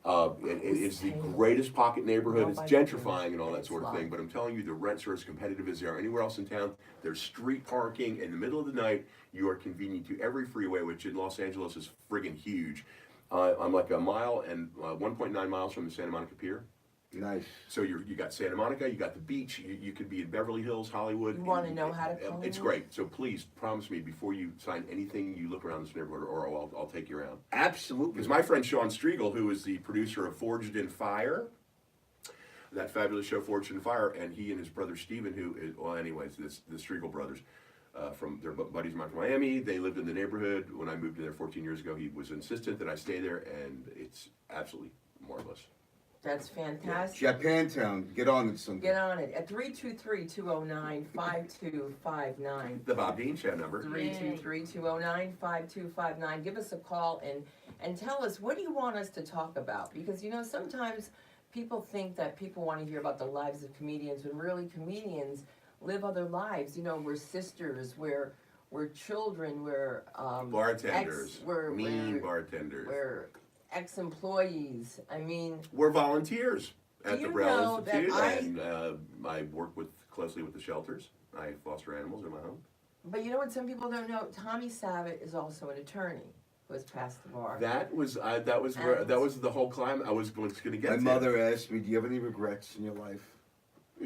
Speaker 5: It is the greatest pocket neighborhood. It's gentrifying and all that sort of thing. But I'm telling you, the rents are as competitive as they are anywhere else in town. There's street parking in the middle of the night. You are convenient to every freeway, which in Los Angeles is friggin' huge. I'm like a mile and 1.9 miles from the Santa Monica Pier.
Speaker 3: Nice.
Speaker 5: So you got Santa Monica, you got the beach, you could be in Beverly Hills, Hollywood.
Speaker 6: You wanna know how to come
Speaker 5: It's
Speaker 6: in?
Speaker 5: great. So please promise me before you sign anything, you look around this neighborhood, or I'll take you around.
Speaker 3: Absolutely.
Speaker 5: Because my friend Sean Striegel, who is the producer of Forged in Fire, that fabulous show Forged in Fire, and he and his brother Steven, who is, well, anyways, the Striegel brothers, from their buddies of mine from Miami, they lived in the neighborhood. When I moved in there 14 years ago, he was insistent that I stay there, and it's absolutely marvelous.
Speaker 6: That's fantastic.
Speaker 3: Japantown. Get on it, Sunda.
Speaker 6: Get on it at 323-209-5259.
Speaker 5: The Bob Dean Show number.
Speaker 6: 323-209-5259. Give us a call and tell us, what do you want us to talk about? Because, you know, sometimes people think that people want to hear about the lives of comedians, when really comedians live other lives. You know, we're sisters, we're children, we're
Speaker 5: Bartenders. Mean
Speaker 6: we're
Speaker 5: bartenders.
Speaker 6: ex-employees. I mean,
Speaker 5: We're volunteers at
Speaker 6: Do
Speaker 5: the
Speaker 6: you
Speaker 5: Braille
Speaker 6: know that
Speaker 5: Institute, and I work closely with the shelters. I foster animals in my home.
Speaker 6: but you know what some people don't know? Tommy Savitt is also an attorney who has passed the bar.
Speaker 5: That was the whole climb. I was going to get
Speaker 3: My
Speaker 5: to.
Speaker 3: mother asked me, "Do you have any regrets in your life?"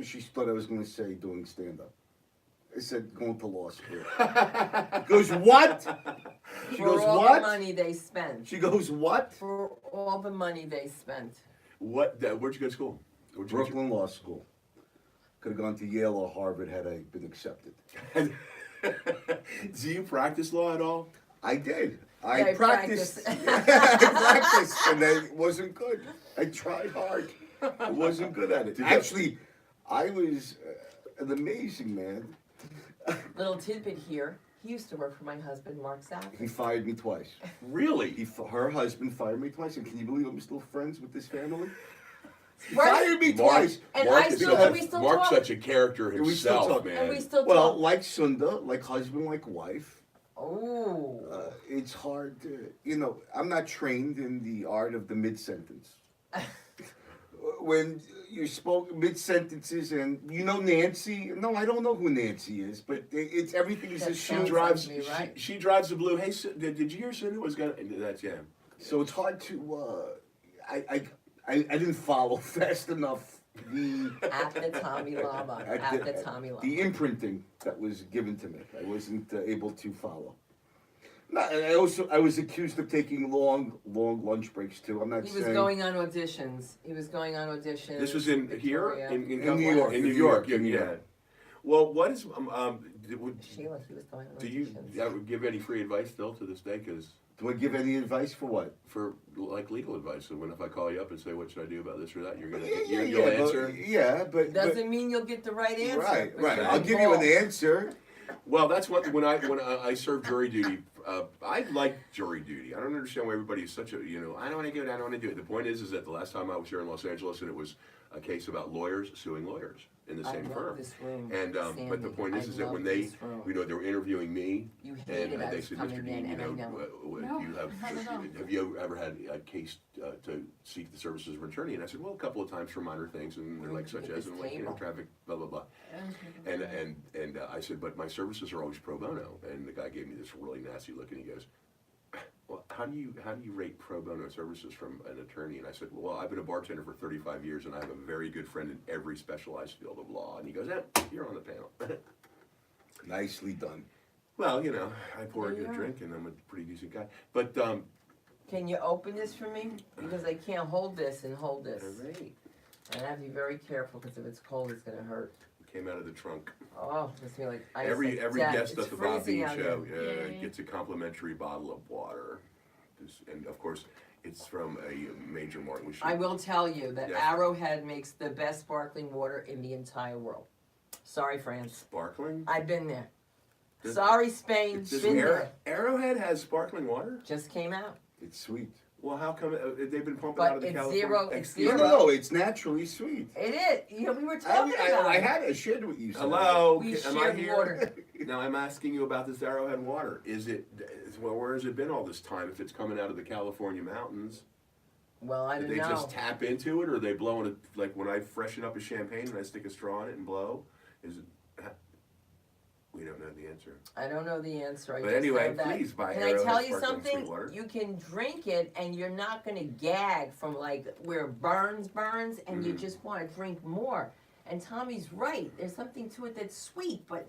Speaker 3: She thought I was going to say doing stand-up. I said going to law school. Goes what? She
Speaker 6: For
Speaker 3: goes
Speaker 6: all
Speaker 3: what?
Speaker 6: the money they spent.
Speaker 3: She goes what?
Speaker 6: For all the money they spent.
Speaker 5: Where'd you go to school?
Speaker 3: Brooklyn Law School. Could have gone to Yale or Harvard had I been accepted.
Speaker 5: Do you practice law at all?
Speaker 3: I did.
Speaker 6: Yeah,
Speaker 3: I
Speaker 6: I
Speaker 3: practiced.
Speaker 6: practiced.
Speaker 3: I practiced, and it wasn't good. I tried hard. I wasn't good at it. Actually, I was an amazing man.
Speaker 6: Little tidbit here. He used to work for my husband, Mark Savitt.
Speaker 3: He fired me twice.
Speaker 5: Really?
Speaker 3: Her husband fired me twice, and can you believe I'm still friends with this family? He
Speaker 6: Right.
Speaker 3: fired me twice.
Speaker 6: And
Speaker 5: Mark
Speaker 6: I
Speaker 5: is
Speaker 6: still-
Speaker 5: such
Speaker 6: we still
Speaker 5: Mark's
Speaker 6: talk.
Speaker 5: such a character
Speaker 3: And we still
Speaker 5: himself,
Speaker 3: talk.
Speaker 5: man.
Speaker 6: And we still
Speaker 3: Well,
Speaker 6: talk.
Speaker 3: like Sunda, like husband, like wife.
Speaker 6: Oh.
Speaker 3: It's hard to, I'm not trained in the art of the mid-sentence. When you spoke mid-sentences and Nancy, no, I don't know who Nancy is, but it's everything is
Speaker 6: That
Speaker 3: assumed.
Speaker 6: sounds like me, right?
Speaker 5: She drives the blue. Hey, did you hear Sunda was gonna? That's yeah.
Speaker 3: So it's hard to, I didn't follow fast enough
Speaker 6: At the Tommy Lama. At the Tommy Lama.
Speaker 3: the imprinting that was given to me. I wasn't able to follow. No, and I was accused of taking long lunch breaks too. I'm not
Speaker 6: He was
Speaker 3: saying.
Speaker 6: going on auditions.
Speaker 5: This was in
Speaker 6: Victoria.
Speaker 5: here in
Speaker 3: In New
Speaker 5: California?
Speaker 3: York.
Speaker 5: In New York, yeah.
Speaker 3: In New
Speaker 5: yeah.
Speaker 3: York.
Speaker 5: Well, what is
Speaker 6: Sheila, he was going on
Speaker 5: do you
Speaker 6: auditions.
Speaker 5: give any free advice still to this day? Because
Speaker 3: Do I give any advice for what?
Speaker 5: for like legal advice, so if I call you up and say what should I do about this or that, you'll
Speaker 3: But,
Speaker 5: answer.
Speaker 3: but
Speaker 6: Doesn't mean you'll get the right answer.
Speaker 3: right,
Speaker 6: but
Speaker 3: right.
Speaker 6: you
Speaker 3: I'll
Speaker 6: can
Speaker 3: give you an
Speaker 6: call.
Speaker 3: answer.
Speaker 5: Well, that's what when I served jury duty. I like jury duty. I don't understand why everybody is such a I don't want to do it. I don't want to do it. The point is that the last time I was here in Los Angeles, and it was a case about lawyers suing lawyers in the same
Speaker 6: I love
Speaker 5: firm.
Speaker 6: this room,
Speaker 5: And but the
Speaker 6: Samee.
Speaker 5: point
Speaker 6: I
Speaker 5: is that
Speaker 6: love
Speaker 5: when they
Speaker 6: this room.
Speaker 5: they were interviewing me,
Speaker 6: You
Speaker 5: and
Speaker 6: hated
Speaker 5: they
Speaker 6: us
Speaker 5: said,
Speaker 6: coming
Speaker 5: Mr. Dean,
Speaker 6: in, and I know.
Speaker 2: No,
Speaker 5: do you
Speaker 2: not at all.
Speaker 5: have you ever had a case to seek the services of an attorney? And I said, well, a couple of times for minor things, and they're like such as and like traffic, blah blah blah. And I said, but my services are always pro bono. And the guy gave me this really nasty look, and he goes, well, how do you rate pro bono services from an attorney? And I said, well, I've been a bartender for 35 years, and I have a very good friend in every specialized field of law. And he goes, you're on the panel.
Speaker 3: Nicely done.
Speaker 5: Well, I pour a
Speaker 6: There you
Speaker 5: good
Speaker 6: are.
Speaker 5: drink, and I'm a pretty decent guy. But
Speaker 6: Can you open this for me? Because I can't hold this and hold this.
Speaker 5: all right.
Speaker 6: And I have to be very careful because if it's cold, it's going to hurt.
Speaker 5: came out of the trunk.
Speaker 6: Oh, it's me like ice
Speaker 5: Every
Speaker 6: like
Speaker 5: guest
Speaker 6: it's
Speaker 5: at the Bob
Speaker 6: freezing
Speaker 5: Dean
Speaker 6: out
Speaker 5: show
Speaker 6: here.
Speaker 2: Yay.
Speaker 5: gets a complimentary bottle of water. And of course, it's from a major market. We should-
Speaker 6: I will tell you that
Speaker 5: Yes.
Speaker 6: Arrowhead makes the best sparkling water in the entire world. Sorry, France.
Speaker 5: Sparkling?
Speaker 6: I've been there.
Speaker 5: Does-
Speaker 6: Sorry, Spain.
Speaker 5: Does
Speaker 6: Been there.
Speaker 5: Arrowhead has sparkling water?
Speaker 6: Just came out.
Speaker 3: It's sweet.
Speaker 5: Well, how come they've been pumping
Speaker 6: But
Speaker 5: out of the
Speaker 6: it's
Speaker 5: California?
Speaker 6: zero- it's
Speaker 5: Excuse
Speaker 3: No,
Speaker 6: zero.
Speaker 5: me?
Speaker 3: no, it's naturally sweet.
Speaker 6: It is. You know, we were talking about
Speaker 3: I
Speaker 6: it.
Speaker 3: had it shared with you.
Speaker 5: Hello,
Speaker 6: We
Speaker 5: am I
Speaker 6: shared
Speaker 5: here?
Speaker 6: water.
Speaker 5: Now I'm asking you about this Arrowhead water. Well, where has it been all this time? If it's coming out of the California mountains,
Speaker 6: Well, I
Speaker 5: did
Speaker 6: don't
Speaker 5: they
Speaker 6: know.
Speaker 5: just tap into it, or are they blowing it like when I freshen up a champagne and I stick a straw in it and blow? Is it? We don't know the answer.
Speaker 6: I don't know the answer. I
Speaker 5: But
Speaker 6: just
Speaker 5: anyway,
Speaker 6: know that.
Speaker 5: please buy
Speaker 6: Can I
Speaker 5: Arrowhead
Speaker 6: tell you
Speaker 5: sparkling
Speaker 6: something?
Speaker 5: sweet water.
Speaker 6: You can drink it and you're not going to gag from like where it burns, and you
Speaker 5: Mhm.
Speaker 6: just want to drink more. And Tommy's right. There's something to it that's sweet, but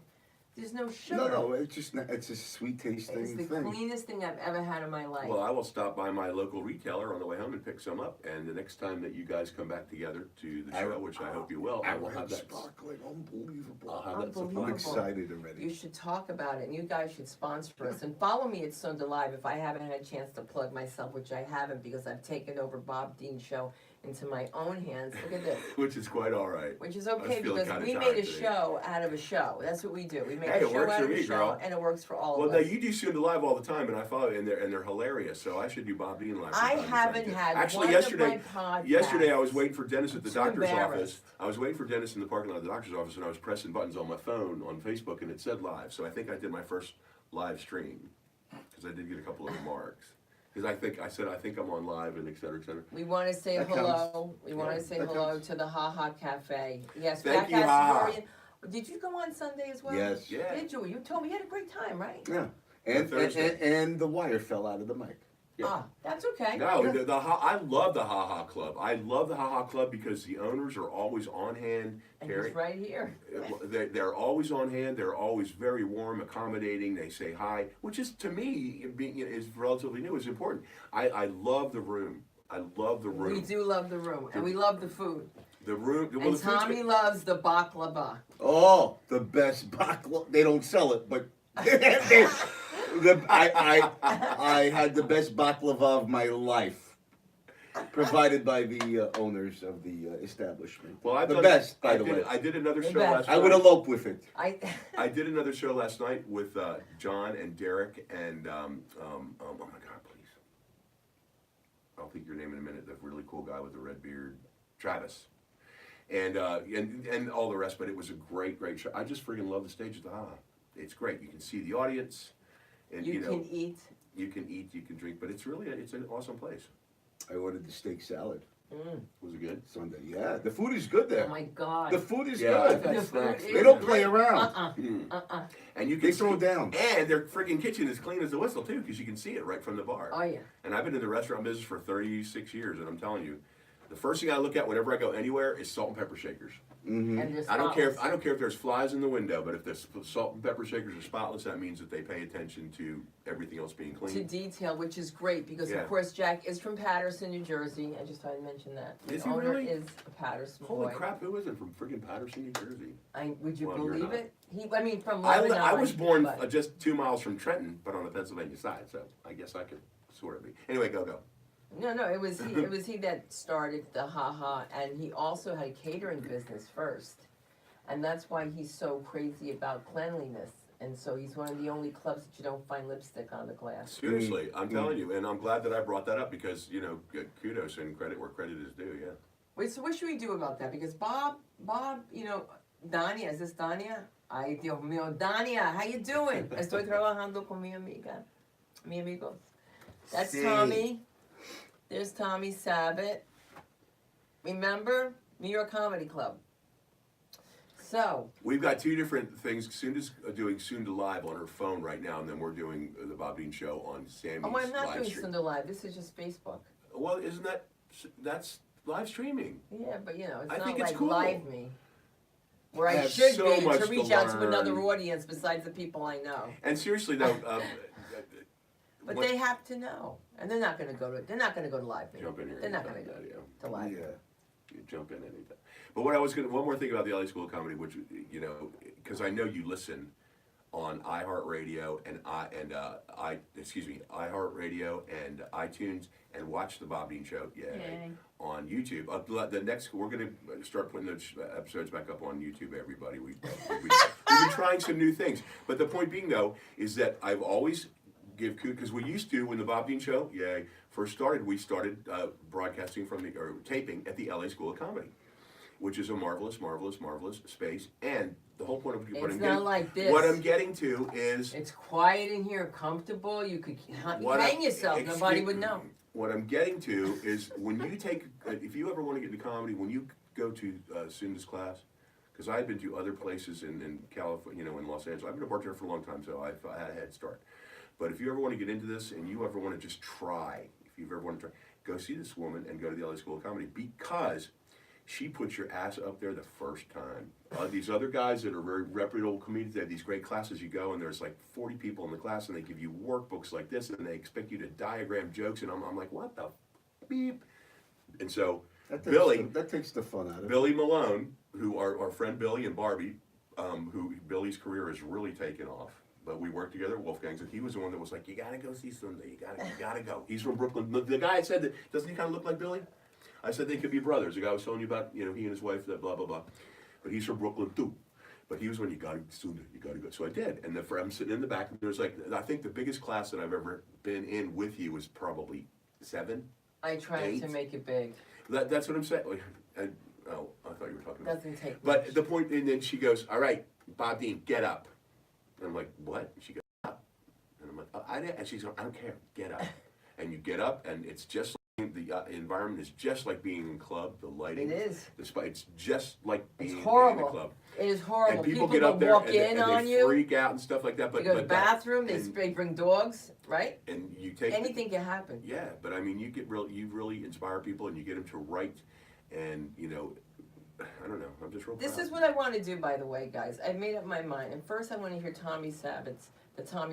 Speaker 6: there's no sugar.
Speaker 3: No, it's a sweet tasting
Speaker 6: It's the
Speaker 3: thing.
Speaker 6: cleanest thing I've ever had in my life.
Speaker 5: Well, I will stop by my local retailer on the way home and pick some up. And the next time that you guys come back together to the show, which I hope you will, I will have that.
Speaker 3: sparkling, unbelievable.
Speaker 5: I'll have that
Speaker 6: Unbelievable.
Speaker 3: I'm
Speaker 5: supply.
Speaker 3: excited already.
Speaker 6: You should talk about it, and you guys should sponsor us. And follow me at Sunda Live if I haven't had a chance to plug myself, which I haven't because I've taken over Bob Dean's show into my own hands. Look at this.
Speaker 5: Which is quite all right.
Speaker 6: Which is
Speaker 5: I was
Speaker 6: okay
Speaker 5: feeling
Speaker 6: because
Speaker 5: kinda
Speaker 6: we
Speaker 5: tired
Speaker 6: made a
Speaker 5: today.
Speaker 6: show out of a show. That's what we do. We make
Speaker 5: Hey,
Speaker 6: a
Speaker 5: it
Speaker 6: show
Speaker 5: works
Speaker 6: out
Speaker 5: for
Speaker 6: of a
Speaker 5: me,
Speaker 6: show,
Speaker 5: girl.
Speaker 6: and it works for all
Speaker 5: Well,
Speaker 6: of
Speaker 5: now
Speaker 6: us.
Speaker 5: you do Sunda Live all the time, and I follow, and they're hilarious. So I should do Bob Dean Live.
Speaker 6: I
Speaker 5: sometime if
Speaker 6: haven't
Speaker 5: can.
Speaker 6: had
Speaker 5: Actually
Speaker 6: one
Speaker 5: yesterday.
Speaker 6: of my podcasts.
Speaker 5: Yesterday, I was waiting for Dennis at the
Speaker 6: Too
Speaker 5: doctor's office.
Speaker 6: embarrassed.
Speaker 5: I was waiting for Dennis in the parking lot of the doctor's office, and I was pressing buttons on my phone on Facebook, and it said live. So I think I did my first live stream because I did get a couple of remarks. Because I think I'm on live and et cetera, et cetera.
Speaker 6: We want to say
Speaker 3: That
Speaker 6: hello. We want
Speaker 5: Yeah,
Speaker 6: to say
Speaker 3: that
Speaker 6: hello
Speaker 3: counts.
Speaker 6: to the Ha Ha Cafe. Yes,
Speaker 5: Thank
Speaker 6: Jack
Speaker 5: you, Ha Ha.
Speaker 6: Astorian. Did you go on Sunday as well?
Speaker 3: Yes.
Speaker 5: Yeah.
Speaker 6: Did you? You told me you had a great time, right?
Speaker 3: Yeah. And
Speaker 5: Thursday.
Speaker 3: and the wire fell out of the mic.
Speaker 5: Yeah.
Speaker 6: Ah, that's okay.
Speaker 5: No, I love the Ha Ha Club. I love the Ha Ha Club because the owners are always on hand.
Speaker 6: And he's right here.
Speaker 5: They're always on hand. They're always very warm, accommodating. They say hi, which is to me being is relatively new. Is important. I love the room. I love the room.
Speaker 6: We do love the room, and we love the food.
Speaker 5: The room. Well,
Speaker 6: And
Speaker 5: the food's
Speaker 6: Tommy
Speaker 5: good.
Speaker 6: loves the baklava.
Speaker 3: Oh, the best baklava. They don't sell it, but I had the best baklava of my life, provided by the owners of the establishment.
Speaker 5: Well, I've
Speaker 3: the
Speaker 5: done,
Speaker 3: best, by the
Speaker 5: did,
Speaker 3: way.
Speaker 5: I did another
Speaker 6: The
Speaker 5: show
Speaker 6: best.
Speaker 5: last
Speaker 3: I would
Speaker 5: night.
Speaker 3: elope with it.
Speaker 5: I did another show last night with John and Derek and oh my God, please! I'll think your name in a minute. The really cool guy with the red beard, Travis, and all the rest. But it was a great show. I just freaking love the stage at the Ha. It's great. You can see the audience, and
Speaker 6: You
Speaker 5: you know
Speaker 6: can eat.
Speaker 5: you can eat, you can drink. But it's an awesome place.
Speaker 3: I ordered the steak salad
Speaker 5: Was it good?
Speaker 3: Sunday. Yeah, the food is good there.
Speaker 6: Oh my God.
Speaker 3: The food is
Speaker 5: Yeah, I've
Speaker 3: good.
Speaker 5: had
Speaker 6: The food
Speaker 5: snacks.
Speaker 6: is
Speaker 3: They don't
Speaker 6: great.
Speaker 3: play around.
Speaker 5: And you can
Speaker 3: They throw
Speaker 5: see-
Speaker 3: down.
Speaker 5: And their freaking kitchen is clean as a whistle too, because you can see it right from the bar.
Speaker 6: Oh yeah.
Speaker 5: And I've been in the restaurant business for 36 years, and I'm telling you, the first thing I look at whenever I go anywhere is salt and pepper shakers.
Speaker 3: Mm-hmm.
Speaker 6: And there's
Speaker 5: I don't care
Speaker 6: spotless.
Speaker 5: if there's flies in the window, but if the salt and pepper shakers are spotless, that means that they pay attention to everything else being
Speaker 6: To
Speaker 5: clean.
Speaker 6: detail, which is great because
Speaker 5: Yeah.
Speaker 6: of course Jack is from Patterson, New Jersey. I just thought I'd mention that.
Speaker 5: Is
Speaker 6: the
Speaker 5: he
Speaker 6: owner
Speaker 5: really?
Speaker 6: is a Patterson
Speaker 5: Holy
Speaker 6: boy.
Speaker 5: crap! Who isn't from friggin' Patterson, New Jersey?
Speaker 6: Would you
Speaker 5: Well, you're
Speaker 6: believe
Speaker 5: not.
Speaker 6: it? I mean, from
Speaker 5: I
Speaker 6: Lebanon.
Speaker 5: was born
Speaker 6: but-
Speaker 5: just 2 miles from Trenton, but on the Pennsylvania side, so I guess I could sort of be. Anyway, go.
Speaker 6: No, it was he. It was he that started the Ha Ha, and he also had a catering business first, and that's why he's so crazy about cleanliness. And so he's one of the only clubs that you don't find lipstick on the glass.
Speaker 5: Seriously, I'm telling you, and I'm glad that I brought that up because kudos and credit where credit is due. Yeah.
Speaker 6: Wait, so what should we do about that? Because Bob, Dania, is this Dania? Ay, Dios mío, Dania, how you doing? Estoy trabajando con mi amiga, mi amigo. That's
Speaker 3: Sí.
Speaker 6: Tommy. There's Tommy Sabat. Remember? New York Comedy Club. So,
Speaker 5: We've got two different things. Sunda's doing Sunda Live on her phone right now, and then we're doing the Bob Dean Show on Samee's
Speaker 6: I'm not
Speaker 5: live
Speaker 6: doing
Speaker 5: stream.
Speaker 6: Sunda Live. This is just Facebook.
Speaker 5: Well, isn't that's live streaming?
Speaker 6: Yeah, but it's
Speaker 5: I
Speaker 6: not
Speaker 5: think it's
Speaker 6: like
Speaker 5: cool.
Speaker 6: Live Me. Where I
Speaker 5: have
Speaker 6: should
Speaker 5: so
Speaker 6: be
Speaker 5: much
Speaker 6: to
Speaker 5: to
Speaker 6: reach out to
Speaker 5: learn.
Speaker 6: another audience besides the people I know.
Speaker 5: And seriously though,
Speaker 6: But
Speaker 5: what-
Speaker 6: they have to know, and they're not going to go to. They're not going to go to Live Me.
Speaker 5: jump in here.
Speaker 6: They're not
Speaker 5: anytime,
Speaker 6: going to go
Speaker 5: Daddy-o.
Speaker 6: to Live Me.
Speaker 3: Yeah.
Speaker 5: You jump in anytime. But one more thing about the LA School of Comedy, which, you know, because I know you listen on iHeartRadio iHeartRadio and iTunes, and watch the Bob Dean Show,
Speaker 2: Yay.
Speaker 5: on YouTube. We're gonna start putting those episodes back up on YouTube. Everybody, we've been trying some new things. But the point being, though, is that I've always give kudos, because we used to, when the Bob Dean Show, first started, we started broadcasting or taping at the LA School of Comedy, which is a marvelous, marvelous, marvelous space. And the whole point of what I'm getting to is
Speaker 6: it's quiet in here, comfortable. You could hang yourself. Nobody would know.
Speaker 5: What I'm getting to is when you take, if you ever want to get into comedy, when you go to Sunda's class, because I've been to other places in California, you know, in Los Angeles. I've been a bartender for a long time, so I had a head start. But if you ever want to get into this and you ever want to just try, if you've ever want to try, go see this woman and go to the LA School of Comedy, because she puts your ass up there the first time. These other guys that are very reputable comedians, they have these great classes. You go and there's like 40 people in the class, and they give you workbooks like this, and they expect you to diagram jokes, and I'm like, what the beep? And so
Speaker 3: that takes the fun out of it.
Speaker 5: Billy Malone, who our friend Billy and Barbie, who Billy's career has really taken off. But we worked together at Wolfgang's, and he was the one that was like, you gotta go see Sunda, you gotta go. He's from Brooklyn. The guy said that, doesn't he kind of look like Billy? I said they could be brothers. The guy was telling you about, you know, he and his wife, that blah, blah, blah. But he's from Brooklyn too. But he was when you gotta Sunda, you gotta go. So I did. And I'm sitting in the back, and there's like, I think the biggest class that I've ever been in with you was probably 7.
Speaker 6: I tried to make it big.
Speaker 5: That's what I'm saying. I thought you were talking about.
Speaker 6: Doesn't take
Speaker 5: But
Speaker 6: much.
Speaker 5: the point, and then she goes, all right, Bob Dean, get up. And I'm like, what? And she goes, up. And I'm like, and she's going, I don't care, get up. And you get up, and it's just like the environment is just like being in a club. The lighting,
Speaker 6: It is.
Speaker 5: It's just like being
Speaker 6: It's
Speaker 5: in a
Speaker 6: horrible.
Speaker 5: club.
Speaker 6: It is horrible.
Speaker 5: And people get up there
Speaker 6: walk
Speaker 5: and
Speaker 6: in on
Speaker 5: they
Speaker 6: you.
Speaker 5: freak out and stuff like that. But
Speaker 6: They go to the bathroom.
Speaker 5: and
Speaker 6: They bring dogs, right?
Speaker 5: And you take
Speaker 6: Anything can happen.
Speaker 5: Yeah, but I mean, you really inspire people, and you get them to write, and you know, I don't know. I'm just real.
Speaker 6: This
Speaker 5: proud.
Speaker 6: is what I want to do, by the way, guys. I've made up my mind. And first, I want to hear Tommy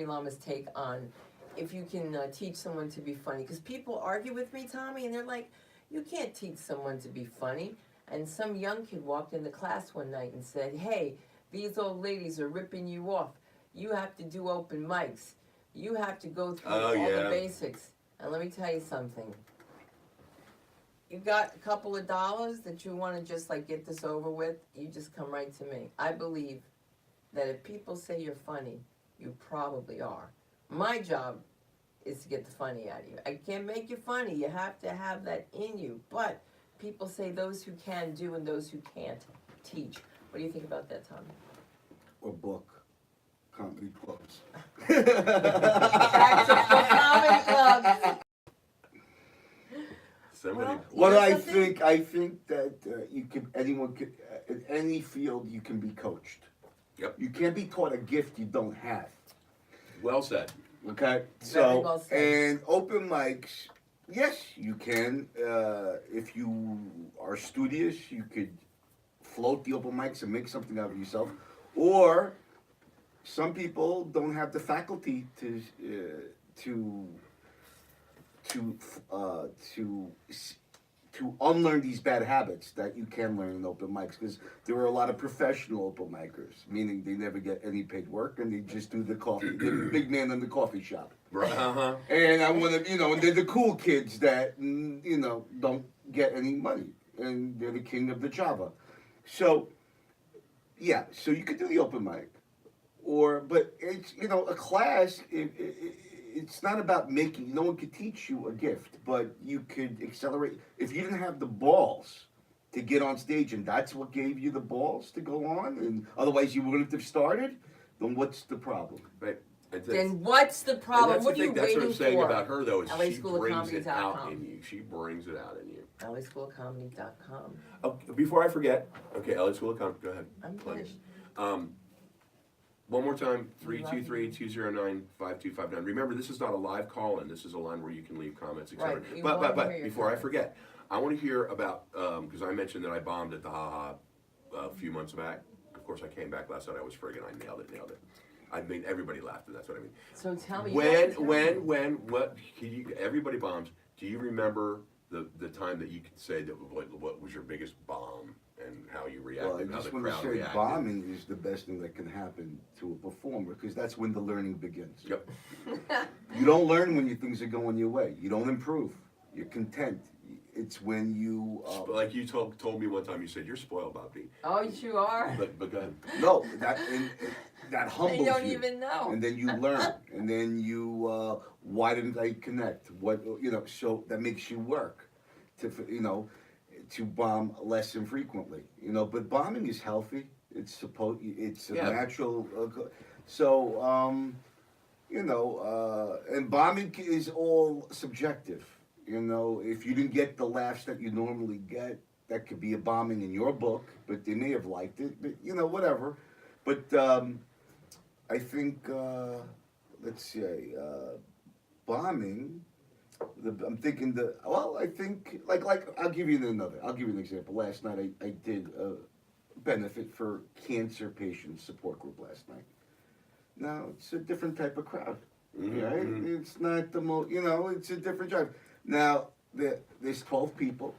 Speaker 6: Lama's take on if you can teach someone to be funny. Because people argue with me, Tommy, and they're like, you can't teach someone to be funny. And some young kid walked into class one night and said, hey, these old ladies are ripping you off. You have to do open mics. You have to go through all the basics. And let me tell you something. You got a couple of dollars that you want to just like get this over with, you just come right to me. I believe that if people say you're funny, you probably are. My job is to get the funny out of you. I can't make you funny. You have to have that in you. But people say those who can do and those who can't teach. What do you think about that, Tommy?
Speaker 3: Or book. Comedy clubs.
Speaker 6: Back to book comedy clubs.
Speaker 3: What I think that anyone could, in any field, you can be coached.
Speaker 5: Yep.
Speaker 3: You can't be taught a gift you don't have.
Speaker 5: Well said.
Speaker 3: Okay?
Speaker 6: Very well said.
Speaker 3: And open mics, yes, you can. If you are studious, you could float the open mics and make something out of yourself. Or some people don't have the faculty to unlearn these bad habits that you can learn in open mics, because there are a lot of professional open micers, meaning they never get any paid work and they just do the big man in the coffee shop.
Speaker 5: Right. Uh-huh.
Speaker 3: And I want to, and they're the cool kids that, don't get any money, and they're the king of the Java. So, yeah, so you could do the open mic, but it's, a class, it's not about making, no one could teach you a gift, but you could accelerate. If you didn't have the balls to get on stage, and that's what gave you the balls to go on, and otherwise you wouldn't have started, then what's the problem?
Speaker 5: Right.
Speaker 6: Then what's the problem? What are you waiting for?
Speaker 5: That's what I'm saying about her, though, is she brings it
Speaker 6: LASchoolofcomedy.com.
Speaker 5: out in you. She brings it out in you.
Speaker 6: LASchoolofcomedy.com.
Speaker 5: Oh, before I forget, okay, LA School of Comedy, go ahead.
Speaker 6: I'm finished.
Speaker 5: One more time, 323-209-5259. Remember, this is not a live call-in. This is a line where you can leave comments, etc.
Speaker 6: Right.
Speaker 5: But before I forget, I want to hear about, because I mentioned that I bombed at the Ha Ha a few months back. Of course, I came back last night. I was friggin', I nailed it. I mean, everybody laughed, and that's what I mean.
Speaker 6: So tell me.
Speaker 5: What, everybody bombs. Do you remember the time that you could say that what was your biggest bomb and how you
Speaker 3: Well, I
Speaker 5: reacted, how the
Speaker 3: just want to
Speaker 5: crowd
Speaker 3: say
Speaker 5: reacted.
Speaker 3: bombing is the best thing that can happen to a performer because that's when the learning begins.
Speaker 5: Yep.
Speaker 3: You don't learn when things are going your way. You don't improve. You're content. It's when you
Speaker 5: Like you told me one time, you said, you're spoiled, Bob D.
Speaker 6: Oh, you are.
Speaker 5: But go ahead.
Speaker 3: no that humbles
Speaker 6: You don't
Speaker 3: you.
Speaker 6: even know.
Speaker 3: And then you learn, and then you why didn't I connect? What so that makes you work to bomb less infrequently. But bombing is healthy. It's a
Speaker 5: Yeah.
Speaker 3: natural. So and bombing is all subjective. If you didn't get the laughs that you normally get, that could be a bombing in your book, but they may have liked it. But whatever. But I think let's say bombing. I'm thinking I think like I'll give you an example. Last night I did a benefit for cancer patient support group last night. Now it's a different type of crowd, right? It's not the most, it's a different drive. Now there's 12 people,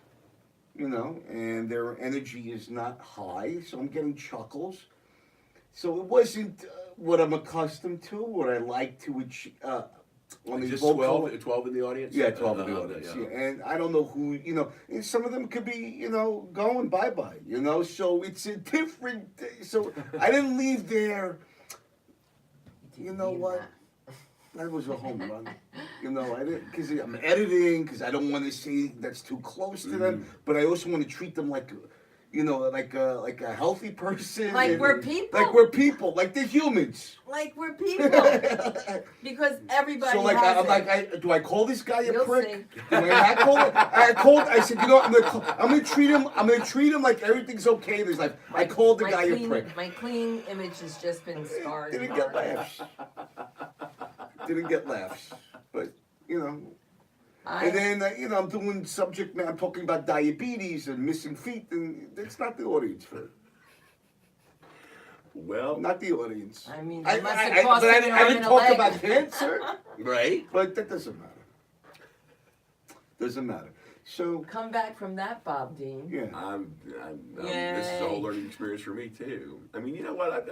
Speaker 3: and their energy is not high, so I'm getting chuckles. So it wasn't what I'm accustomed to, what I like to achieve.
Speaker 5: Just 12 in the audience?
Speaker 3: Yeah, 12 in the audience. Yeah. And I don't know who, and some of them could be, going bye-bye, so it's a different, so I didn't leave there, you know what? That was a home run. I didn't, because I'm editing, because I don't want to say that's too close to them, but I also want to treat them like, like a healthy person.
Speaker 6: Like we're people?
Speaker 3: Like we're people, like they're humans.
Speaker 6: Like we're people. Because everybody
Speaker 3: So
Speaker 6: has it.
Speaker 3: do I call this guy a
Speaker 6: You'll
Speaker 3: prick?
Speaker 6: see.
Speaker 3: Do I not call him? I said, I'm gonna treat him like everything's okay in his life. I called the guy a prick.
Speaker 6: My clean image has just been scarred.
Speaker 3: Didn't get laughs. Didn't get laughs. But and then I'm doing subject matter. I'm talking about diabetes and missing feet, and it's not the audience for it.
Speaker 5: Well,
Speaker 3: Not the audience.
Speaker 6: I mean,
Speaker 3: I
Speaker 6: it must have cost
Speaker 3: I
Speaker 6: an arm
Speaker 3: didn't
Speaker 6: and a
Speaker 3: talk
Speaker 6: leg.
Speaker 3: about cancer,
Speaker 5: right?
Speaker 3: but that doesn't matter. Doesn't matter. So
Speaker 6: Come back from that, Bob Dean.
Speaker 3: yeah.
Speaker 5: This is a whole
Speaker 6: Yay.
Speaker 5: learning experience for me too. I mean, you know what?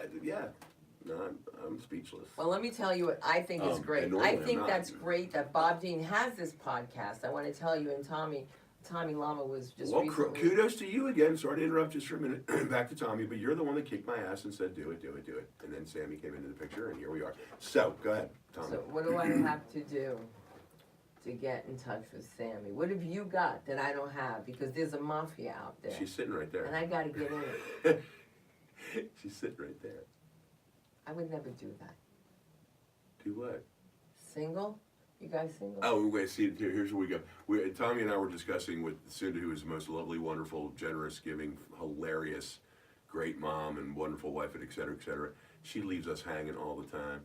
Speaker 5: No, I'm speechless.
Speaker 6: Well, let me tell you what I think is great.
Speaker 5: and normally
Speaker 6: I
Speaker 5: I'm
Speaker 6: think
Speaker 5: not.
Speaker 6: that's great that Bob Dean has this podcast. I want to tell you, and Tommy Lama was just
Speaker 5: Well,
Speaker 6: recently.
Speaker 5: kudos to you again. Sorry to interrupt just for a minute. Back to Tommy, but you're the one that kicked my ass and said, do it. And then Samee came into the picture, and here we are. So, go ahead, Tommy.
Speaker 6: So what do I have to do to get in touch with Samee? What have you got that I don't have? Because there's a mafia out there,
Speaker 5: She's sitting right
Speaker 6: and
Speaker 5: there.
Speaker 6: I got to get in it.
Speaker 5: She's sitting right there.
Speaker 6: I would never do that.
Speaker 5: Do what?
Speaker 6: Single? You guys single?
Speaker 5: Oh, wait, see, here's where we go. Tommy and I were discussing with Sunda, who is the most lovely, wonderful, generous, giving, hilarious, great mom and wonderful wife, and et cetera, et cetera. She leaves us hanging all the time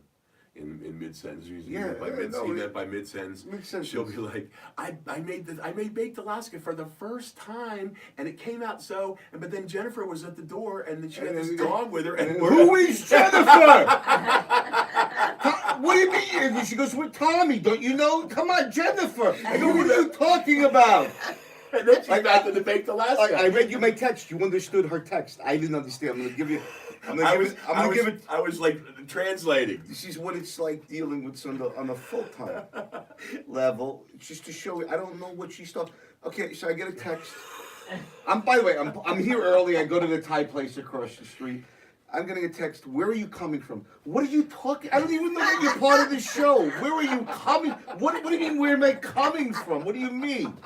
Speaker 5: in mid-sentence. He meant by mid-sentence.
Speaker 3: Mid-sentence.
Speaker 5: She'll be like, I made baked Alaska for the first time, and it came out so, but then Jennifer was at the door, and then she had this dog with her, and
Speaker 3: Who is Jennifer? What do you mean? And she goes, with Tommy, don't you know? Come on, Jennifer. I go, what are you talking about?
Speaker 5: and then she's back to the baked Alaska.
Speaker 3: I read you my text. You understood her text. I didn't understand. I'm going to give you.
Speaker 5: I was like translating.
Speaker 3: This is what it's like dealing with Sunda on a full-time level. Just to show you, I don't know what she's talking. Okay, so I get a text. By the way, I'm here early. I go to the Thai place across the street. I'm getting a text. Where are you coming from? What are you talking? I don't even know that you're part of the show. Where are you coming? What do you mean? Where am I coming from? What do you mean?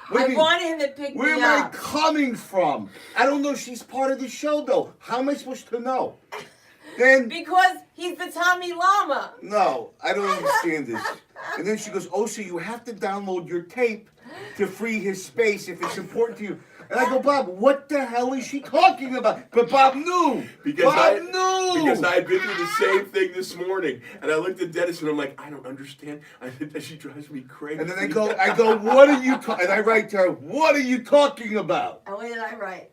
Speaker 3: What do
Speaker 6: I
Speaker 3: you mean?
Speaker 6: wanted him to pick
Speaker 3: Where
Speaker 6: me
Speaker 3: am I
Speaker 6: up.
Speaker 3: coming from? I don't know. She's part of the show, though. How am I supposed to know? Then
Speaker 6: Because he's the Tommy Lama.
Speaker 3: no, I don't understand this. And then she goes, "Oh, so you have to download your tape to free his space if it's important to you." And I go, "Bob, what the hell is she talking about?" But Bob knew. Bob knew.
Speaker 5: Because I had been through the same thing this morning, and I looked at Dennis and I'm like, I don't understand. I think that she drives me crazy.
Speaker 3: And then I go, "What are you?" And I write to her, "What are you talking about?"
Speaker 6: And what did I write?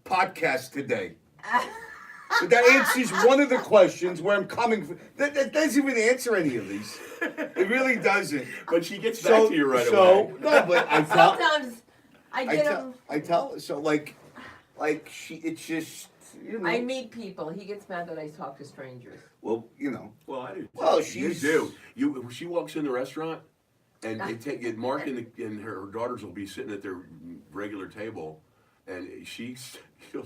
Speaker 3: Podcast today. But that answers one of the questions where I'm coming from. That doesn't even answer any of these. It really doesn't.
Speaker 5: But she gets back to you right away.
Speaker 3: No, but I tell.
Speaker 6: Sometimes I get him.
Speaker 3: I tell. So like, Like it's just
Speaker 6: I meet people. He gets mad that I talk to strangers.
Speaker 3: Well,
Speaker 5: Well, I do.
Speaker 3: Well,
Speaker 5: you do. She walks in the restauant, and Mark and her daughters will be sitting at their regular table, and she'll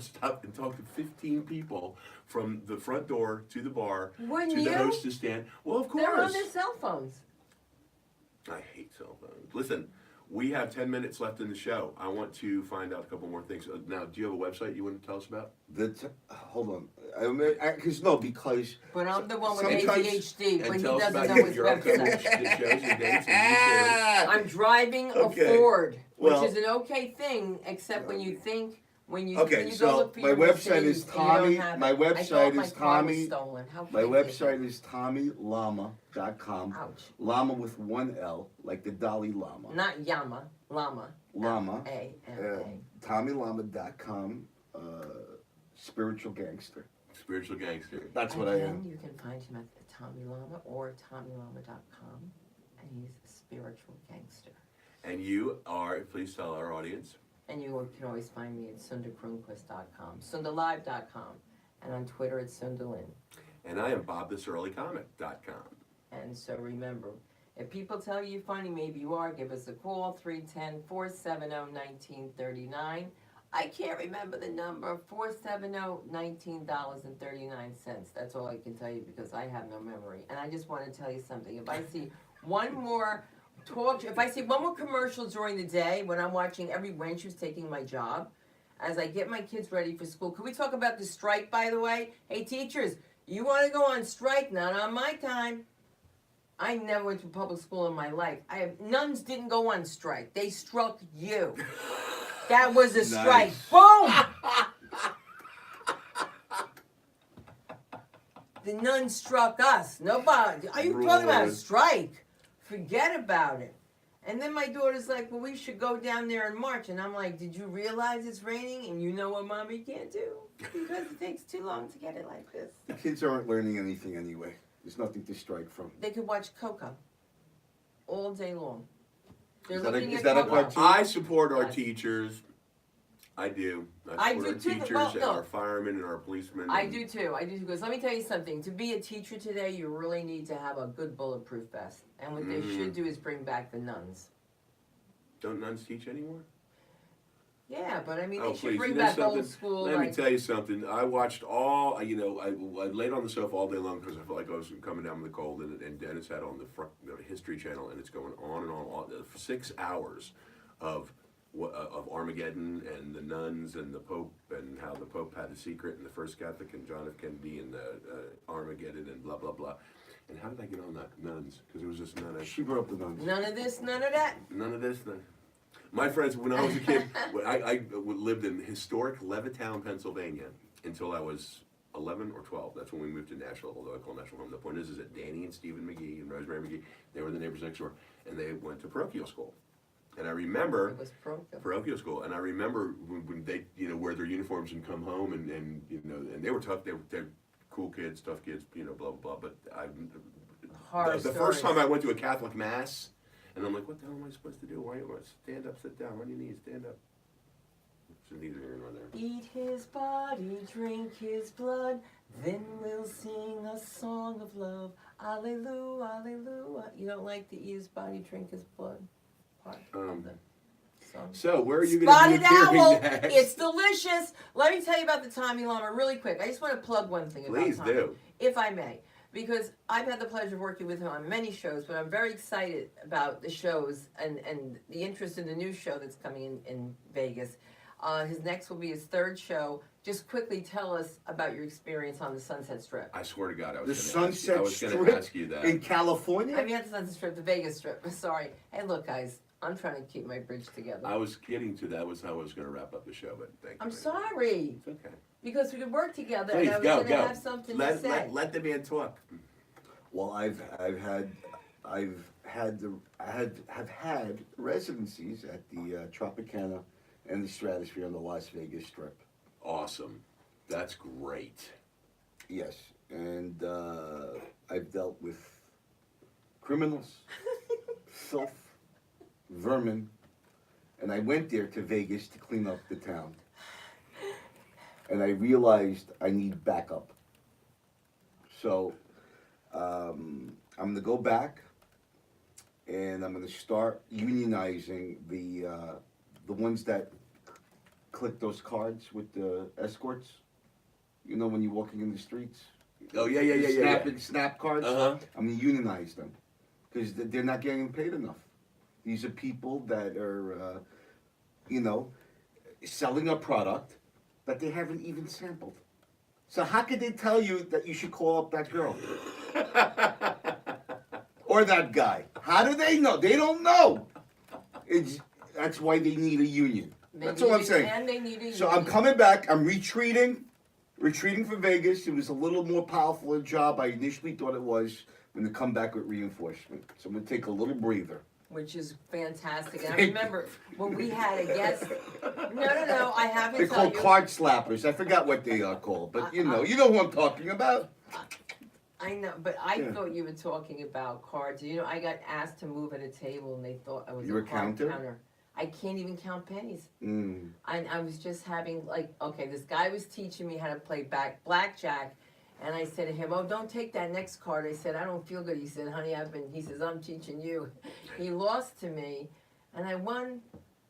Speaker 5: stop and talk to 15 people from the front door to the bar
Speaker 6: Wouldn't
Speaker 5: to the
Speaker 6: you?
Speaker 5: hostess stand. Well, of course.
Speaker 6: They're on their cell phones.
Speaker 5: I hate cell phones. Listen, we have 10 minutes left in the show. I want to find out a couple more things. Now, do you have a website you want to tell us about?
Speaker 3: Hold on. Because
Speaker 6: But I'm the one with
Speaker 3: sometimes-
Speaker 6: ADHD, but
Speaker 5: And
Speaker 6: he
Speaker 5: tell us
Speaker 6: doesn't
Speaker 5: about
Speaker 6: know his
Speaker 5: your upcoming
Speaker 6: website.
Speaker 5: shows and dates and
Speaker 6: I'm driving
Speaker 3: Okay.
Speaker 6: a Ford, which
Speaker 3: Well-
Speaker 6: is an okay thing, except when you think when you
Speaker 3: Okay,
Speaker 6: go
Speaker 3: so
Speaker 6: look for
Speaker 3: my
Speaker 6: your
Speaker 3: website
Speaker 6: Mercedes
Speaker 3: is
Speaker 6: and you don't
Speaker 3: Tommy.
Speaker 6: have
Speaker 3: My
Speaker 6: it. I thought
Speaker 3: website
Speaker 6: my
Speaker 3: is
Speaker 6: car was
Speaker 3: Tommy.
Speaker 6: stolen. How
Speaker 3: My
Speaker 6: crazy
Speaker 3: website is TommyLama.com.
Speaker 6: Ouch.
Speaker 3: Llama with one L, like the Dalai Lama.
Speaker 6: Not Yama, Lama.
Speaker 3: Llama.
Speaker 6: A-M-A.
Speaker 3: TommyLama.com. Spiritual gangster.
Speaker 5: Spiritual gangster.
Speaker 3: That's what I
Speaker 6: Again,
Speaker 3: am.
Speaker 6: you can find him at Tommy Lama or TommyLama.com, and he's a spiritual gangster.
Speaker 5: And you are, please tell our audience.
Speaker 6: And you can always find me at SundaCroonquist.com, SundaLive.com, and on Twitter at SundaLin.
Speaker 5: And I am BobThisEarlyComic.com.
Speaker 6: And so remember, if people tell you you're funny, maybe you are, give us a call, 310-470-1939. I can't remember the number, $470-19.39. That's all I can tell you because I have no memory. And I just want to tell you something. If I see one more if I see one more commercial during the day when I'm watching every wench who's taking my job, as I get my kids ready for school, can we talk about the strike, by the way? Hey, teachers, you want to go on strike? Not on my time. I never went to public school in my life. Nuns didn't go on strike. They struck you. That was a strike.
Speaker 3: Nice.
Speaker 6: Boom! The nuns struck us. Nobody. Are you talking about a strike? Forget about it. And then my daughter's like, well, we should go down there and march. And I'm like, did you realize it's raining? And you know what mommy can't do? Because it takes too long to get it like this.
Speaker 3: The kids aren't learning anything anyway. There's nothing to strike from.
Speaker 6: They could watch Coco all day long. They're
Speaker 3: Is that a-
Speaker 6: looking
Speaker 3: is
Speaker 6: at
Speaker 3: that a
Speaker 6: Coco.
Speaker 3: cartoon?
Speaker 5: I support our
Speaker 6: Yes.
Speaker 5: teachers. I do.
Speaker 6: I
Speaker 5: support
Speaker 6: do
Speaker 5: our
Speaker 6: too.
Speaker 5: teachers
Speaker 6: Well,
Speaker 5: and
Speaker 6: no.
Speaker 5: our firemen and our policemen.
Speaker 6: I
Speaker 5: and-
Speaker 6: do too. I do too. Because let me tell you something. To be a teacher today, you really need to have a good bulletproof vest. And what they should do is bring back the nuns.
Speaker 5: Don't nuns teach anymore?
Speaker 6: Yeah, but I mean,
Speaker 5: Oh,
Speaker 6: they should
Speaker 5: please.
Speaker 6: bring
Speaker 5: You know
Speaker 6: back
Speaker 5: something?
Speaker 6: old school.
Speaker 5: Let me
Speaker 6: like,
Speaker 5: tell you something. I watched all, I laid on the sofa all day long because I felt like I was coming down with the cold, and Dennis had on the front, History Channel, and it's going on and on for 6 hours of Armageddon and the nuns and the Pope and how the Pope had a secret and the first Catholic and John F. Kennedy and Armageddon and blah, blah, blah. And how did I get on that? Nuns. Because it was just none of
Speaker 3: She brought up the nuns.
Speaker 6: none of this, none of that.
Speaker 5: None of this. None. My friends, when I was a kid, I lived in historic Levittown, Pennsylvania, until I was 11 or 12. That's when we moved to Nashville, although I call Nashville home. The point is that Danny and Stephen McGee and Rosemary McGee, they were the neighbors next door, and they went to parochial school. And I remember
Speaker 6: It was parochial.
Speaker 5: parochial school, and I remember when they, wear their uniforms and come home, and and they were tough. They're cool kids, tough kids, blah blah blah. But
Speaker 6: Horror
Speaker 5: the first
Speaker 6: stories.
Speaker 5: time I went to a Catholic mass, and I'm like, what the hell am I supposed to do? Why stand up, sit down, on your knees, stand up. It's neither here nor there.
Speaker 6: Eat his body, drink his blood, then we'll sing a song of love. Alleluia, alleluia. You don't like to eat his body, drink his blood? Part of the song.
Speaker 5: So where are you going to
Speaker 6: Spotted
Speaker 5: be appearing
Speaker 6: owl,
Speaker 5: next?
Speaker 6: it's delicious. Let me tell you about the Tommy Lama really quick. I just want to plug one thing about
Speaker 5: Please
Speaker 6: Tommy,
Speaker 5: do.
Speaker 6: if I may, because I've had the pleasure of working with him on many shows, but I'm very excited about the shows and the interest in the new show that's coming in Vegas. His next will be his third show. Just quickly tell us about your experience on the Sunset Strip.
Speaker 5: I swear to God, I
Speaker 3: The
Speaker 5: was going
Speaker 3: Sunset
Speaker 5: to
Speaker 3: Strip
Speaker 5: ask you that.
Speaker 3: in California?
Speaker 6: I mean, not the Sunset Strip, the Vegas Strip. Sorry. Hey, look, guys, I'm trying to keep my bridge together.
Speaker 5: I was getting to that. Was how I was going to wrap up the show, but thank you.
Speaker 6: I'm
Speaker 5: anyway.
Speaker 6: sorry.
Speaker 5: It's okay.
Speaker 6: Because we could work together
Speaker 5: Please
Speaker 6: and I was
Speaker 5: go,
Speaker 6: going to
Speaker 5: go.
Speaker 6: have something to say.
Speaker 5: Let the man talk.
Speaker 3: Well, I've had residencies at the Tropicana and the Stratosphere on the Las Vegas Strip.
Speaker 5: Awesome. That's great.
Speaker 3: Yes, and I've dealt with criminals, filth, vermin, and I went there to Vegas to clean up the town. and I realized I need backup. So I'm gonna go back, and I'm gonna start unionizing the ones that click those cards with the escorts. You know, when you're walking in the streets.
Speaker 5: Oh yeah.
Speaker 3: Snap cards. I'm gonna unionize them because they're not getting paid enough. These are people that are, selling a product that they haven't even sampled. So how could they tell you that you should call up that girl or that guy? How do they know? They don't know. That's why they need a union. That's all I'm saying.
Speaker 6: And they need a
Speaker 3: So
Speaker 6: union.
Speaker 3: I'm coming back. I'm retreating from Vegas. It was a little more powerful a job I initially thought it was. I'm going to come back with reinforcement. So I'm going to take a little breather.
Speaker 6: Which is fantastic. And I remember when we had a guest. No, I haven't.
Speaker 3: They're called card slappers. I forgot what they are called, but you know who I'm talking about.
Speaker 6: I know, but I thought you were talking about cards. You know, I got asked to move at a table, and they thought I was
Speaker 3: You're
Speaker 6: a card
Speaker 3: counter?
Speaker 6: counter. I can't even count pennies.
Speaker 3: Mm.
Speaker 6: I was just having this guy was teaching me how to play blackjack, and I said to him, "Oh, don't take that next card." I said, "I don't feel good." He said, "Honey, He says, "I'm teaching you." He lost to me, and I won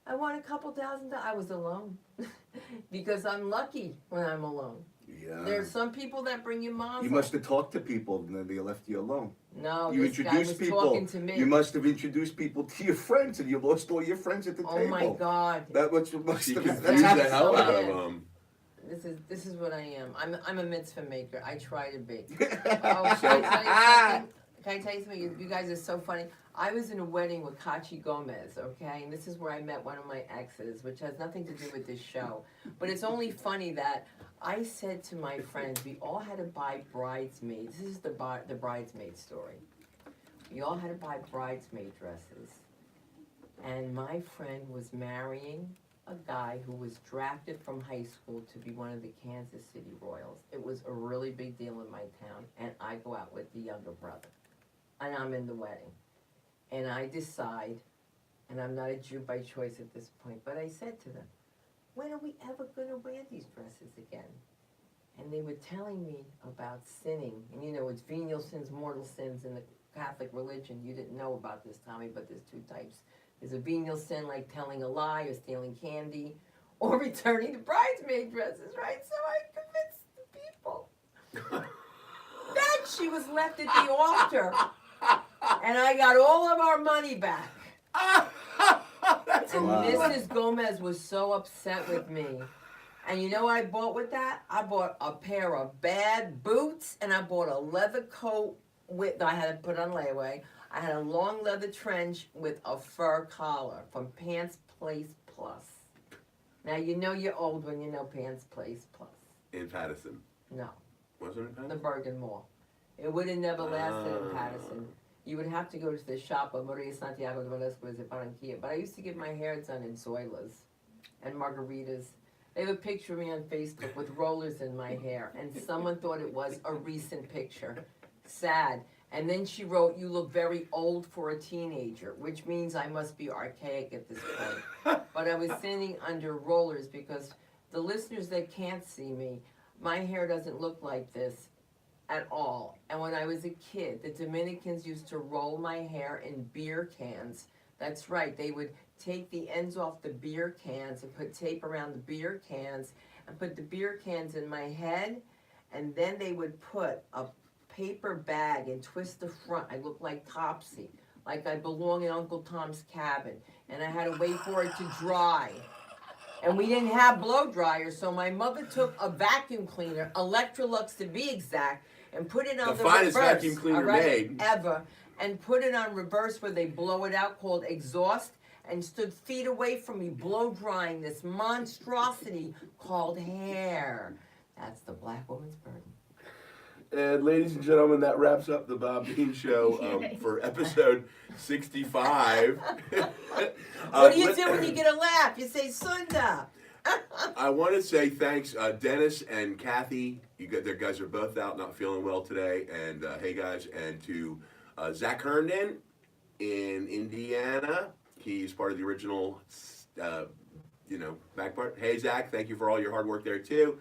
Speaker 6: a couple $1,000. I was alone because I'm lucky when I'm alone.
Speaker 3: Yeah.
Speaker 6: There's some people that bring you mazel.
Speaker 3: You must have talked to people and then they left you alone.
Speaker 6: No,
Speaker 3: You
Speaker 6: this guy was
Speaker 3: introduced people.
Speaker 6: talking to me.
Speaker 3: You must have introduced people to your friends and you lost all your friends at the table.
Speaker 6: Oh my God.
Speaker 3: That was must
Speaker 5: She
Speaker 3: have
Speaker 5: confused
Speaker 3: happened.
Speaker 5: the hell out of
Speaker 6: Yeah.
Speaker 5: them.
Speaker 6: This is what I am. I'm a mitzvah maker. I try to be. Oh, can I tell you something? Can I tell you something? You guys are so funny. I was in a wedding with Kachi Gomez, okay? And this is where I met one of my exes, which has nothing to do with this show. But it's only funny that I said to my friends, we all had to buy bridesmaids. This is the bridesmaid story. We all had to buy bridesmaid dresses. And my friend was marrying a guy who was drafted from high school to be one of the Kansas City Royals. It was a really big deal in my town. And I go out with the younger brother. And I'm in the wedding. And I decide, and I'm not a Jew by choice at this point, but I said to them, when are we ever going to wear these dresses again? And they were telling me about sinning. And you know, it's venial sins, mortal sins in the Catholic religion. You didn't know about this, Tommy, but there's two types. There's a venial sin like telling a lie or stealing candy or returning the bridesmaid dresses, right? So I convinced the people. Then she was left at the altar. And I got all of our money back. And Mrs. Gomez was so upset with me. And you know what I bought with that? I bought a pair of bad boots and I bought a leather coat that I had to put on layaway. I had a long leather trench with a fur collar from Pants Place Plus. Now you know you're old when you know Pants Place Plus.
Speaker 5: In Patterson.
Speaker 6: No,
Speaker 5: Wasn't it
Speaker 6: the
Speaker 5: Patterson?
Speaker 6: Bergen Mall. It would have never lasted in Patterson. You would have to go to the shop of Maria Santiago de Velasquez de Barranquilla. But I used to get my hair done in Zoilas and margaritas. They have a picture of me on Facebook with rollers in my hair. And someone thought it was a recent picture. Sad. And then she wrote, "You look very old for a teenager," which means I must be archaic at this point. But I was sitting under rollers because the listeners that can't see me, my hair doesn't look like this at all. And when I was a kid, the Dominicans used to roll my hair in beer cans. That's right, they would take the ends off the beer cans and put tape around the beer cans and put the beer cans in my head, and then they would put a paper bag and twist the front. I looked like Topsy, like I belong in Uncle Tom's Cabin, and I had to wait for it to dry. And we didn't have blow dryers, so my mother took a vacuum cleaner, Electrolux to be exact, and put it on the
Speaker 5: finest
Speaker 6: reverse,
Speaker 5: vacuum cleaner
Speaker 6: all right,
Speaker 5: made.
Speaker 6: ever, and put it on reverse where they blow it out, called exhaust, and stood feet away from me blow drying this monstrosity called hair. That's the black woman's burden.
Speaker 5: And ladies and gentlemen, that wraps up the Bob Dean Show for episode 65.
Speaker 6: What do you do when you get a laugh? You say Sunda.
Speaker 5: I want to say thanks, Dennis and Kathy. Their guys are both out, not feeling well today. And hey, guys, and to Zach Herndon in Indiana. He's part of the original, back part. Hey, Zach, thank you for all your hard work there too.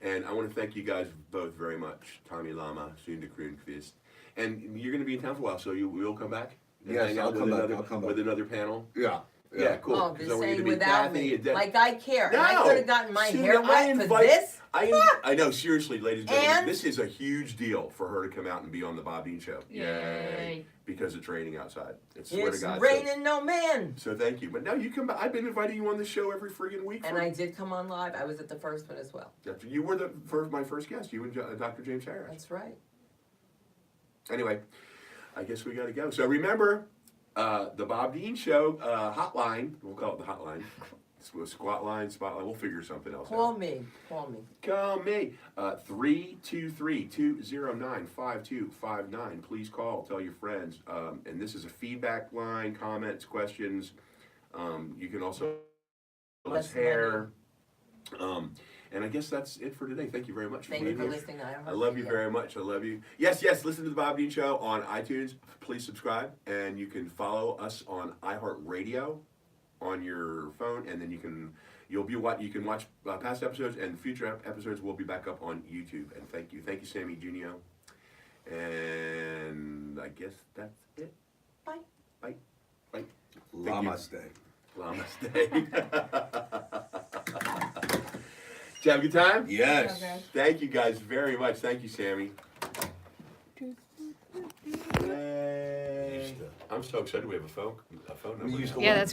Speaker 5: And I want to thank you guys both very much, Tommy Lama, Sunda Croonquist. And you're going to be in town for a while, so you will come back? And
Speaker 3: Yes,
Speaker 5: hang
Speaker 3: I'll
Speaker 5: out
Speaker 3: come
Speaker 5: with
Speaker 3: back,
Speaker 5: another,
Speaker 3: I'll come back.
Speaker 5: with another panel?
Speaker 3: Yeah.
Speaker 5: Yeah, cool.
Speaker 6: Oh,
Speaker 5: 'Cause
Speaker 6: just
Speaker 5: I want you to
Speaker 6: saying
Speaker 5: meet
Speaker 6: without
Speaker 5: Kathy
Speaker 6: me.
Speaker 5: and Dan-
Speaker 6: Like I care. And I
Speaker 5: No!
Speaker 6: could have gotten my
Speaker 5: Sunda,
Speaker 6: hair wet for this.
Speaker 5: I know, seriously, ladies and gentlemen,
Speaker 6: And-
Speaker 5: this is a huge deal for her to come out and be on the Bob Dean Show.
Speaker 2: Yay.
Speaker 5: Because it's raining outside. I swear
Speaker 6: It's
Speaker 5: to God.
Speaker 6: raining no man.
Speaker 5: So thank you. But no, you come back. I've been inviting you on the show every friggin' week.
Speaker 6: And I did come on live. I was at the first one as well.
Speaker 5: You were my first guest, you and Dr. James Harris.
Speaker 6: That's right.
Speaker 5: Anyway, I guess we got to go. So remember, the Bob Dean Show hotline, we'll call it the hotline. Squat line, spotlight, we'll figure something else
Speaker 6: Call
Speaker 5: out.
Speaker 6: me. Call me.
Speaker 5: Call me. 323-209-5259. Please call. Tell your friends. And this is a feedback line, comments, questions. You can also
Speaker 6: That's
Speaker 5: hair. And I guess that's it for today. Thank you very much.
Speaker 6: Thank you for listening.
Speaker 5: I love you very much. I love you. Yes, listen to the Bob Dean Show on iTunes. Please subscribe. And you can follow us on iHeartRadio on your phone. And then you can watch past episodes, and future episodes will be back up on YouTube. And thank you. Thank you, Samee, Junio. And I guess that's it.
Speaker 6: Bye.
Speaker 5: Bye. Bye.
Speaker 3: Namaste.
Speaker 5: Namaste. Did you have a good time?
Speaker 3: Yes.
Speaker 2: Okay.
Speaker 5: Thank you guys very much. Thank you, Samee. I'm so excited we have a phone number.
Speaker 3: We used
Speaker 5: now.
Speaker 3: to
Speaker 2: Yeah,
Speaker 3: love
Speaker 2: that's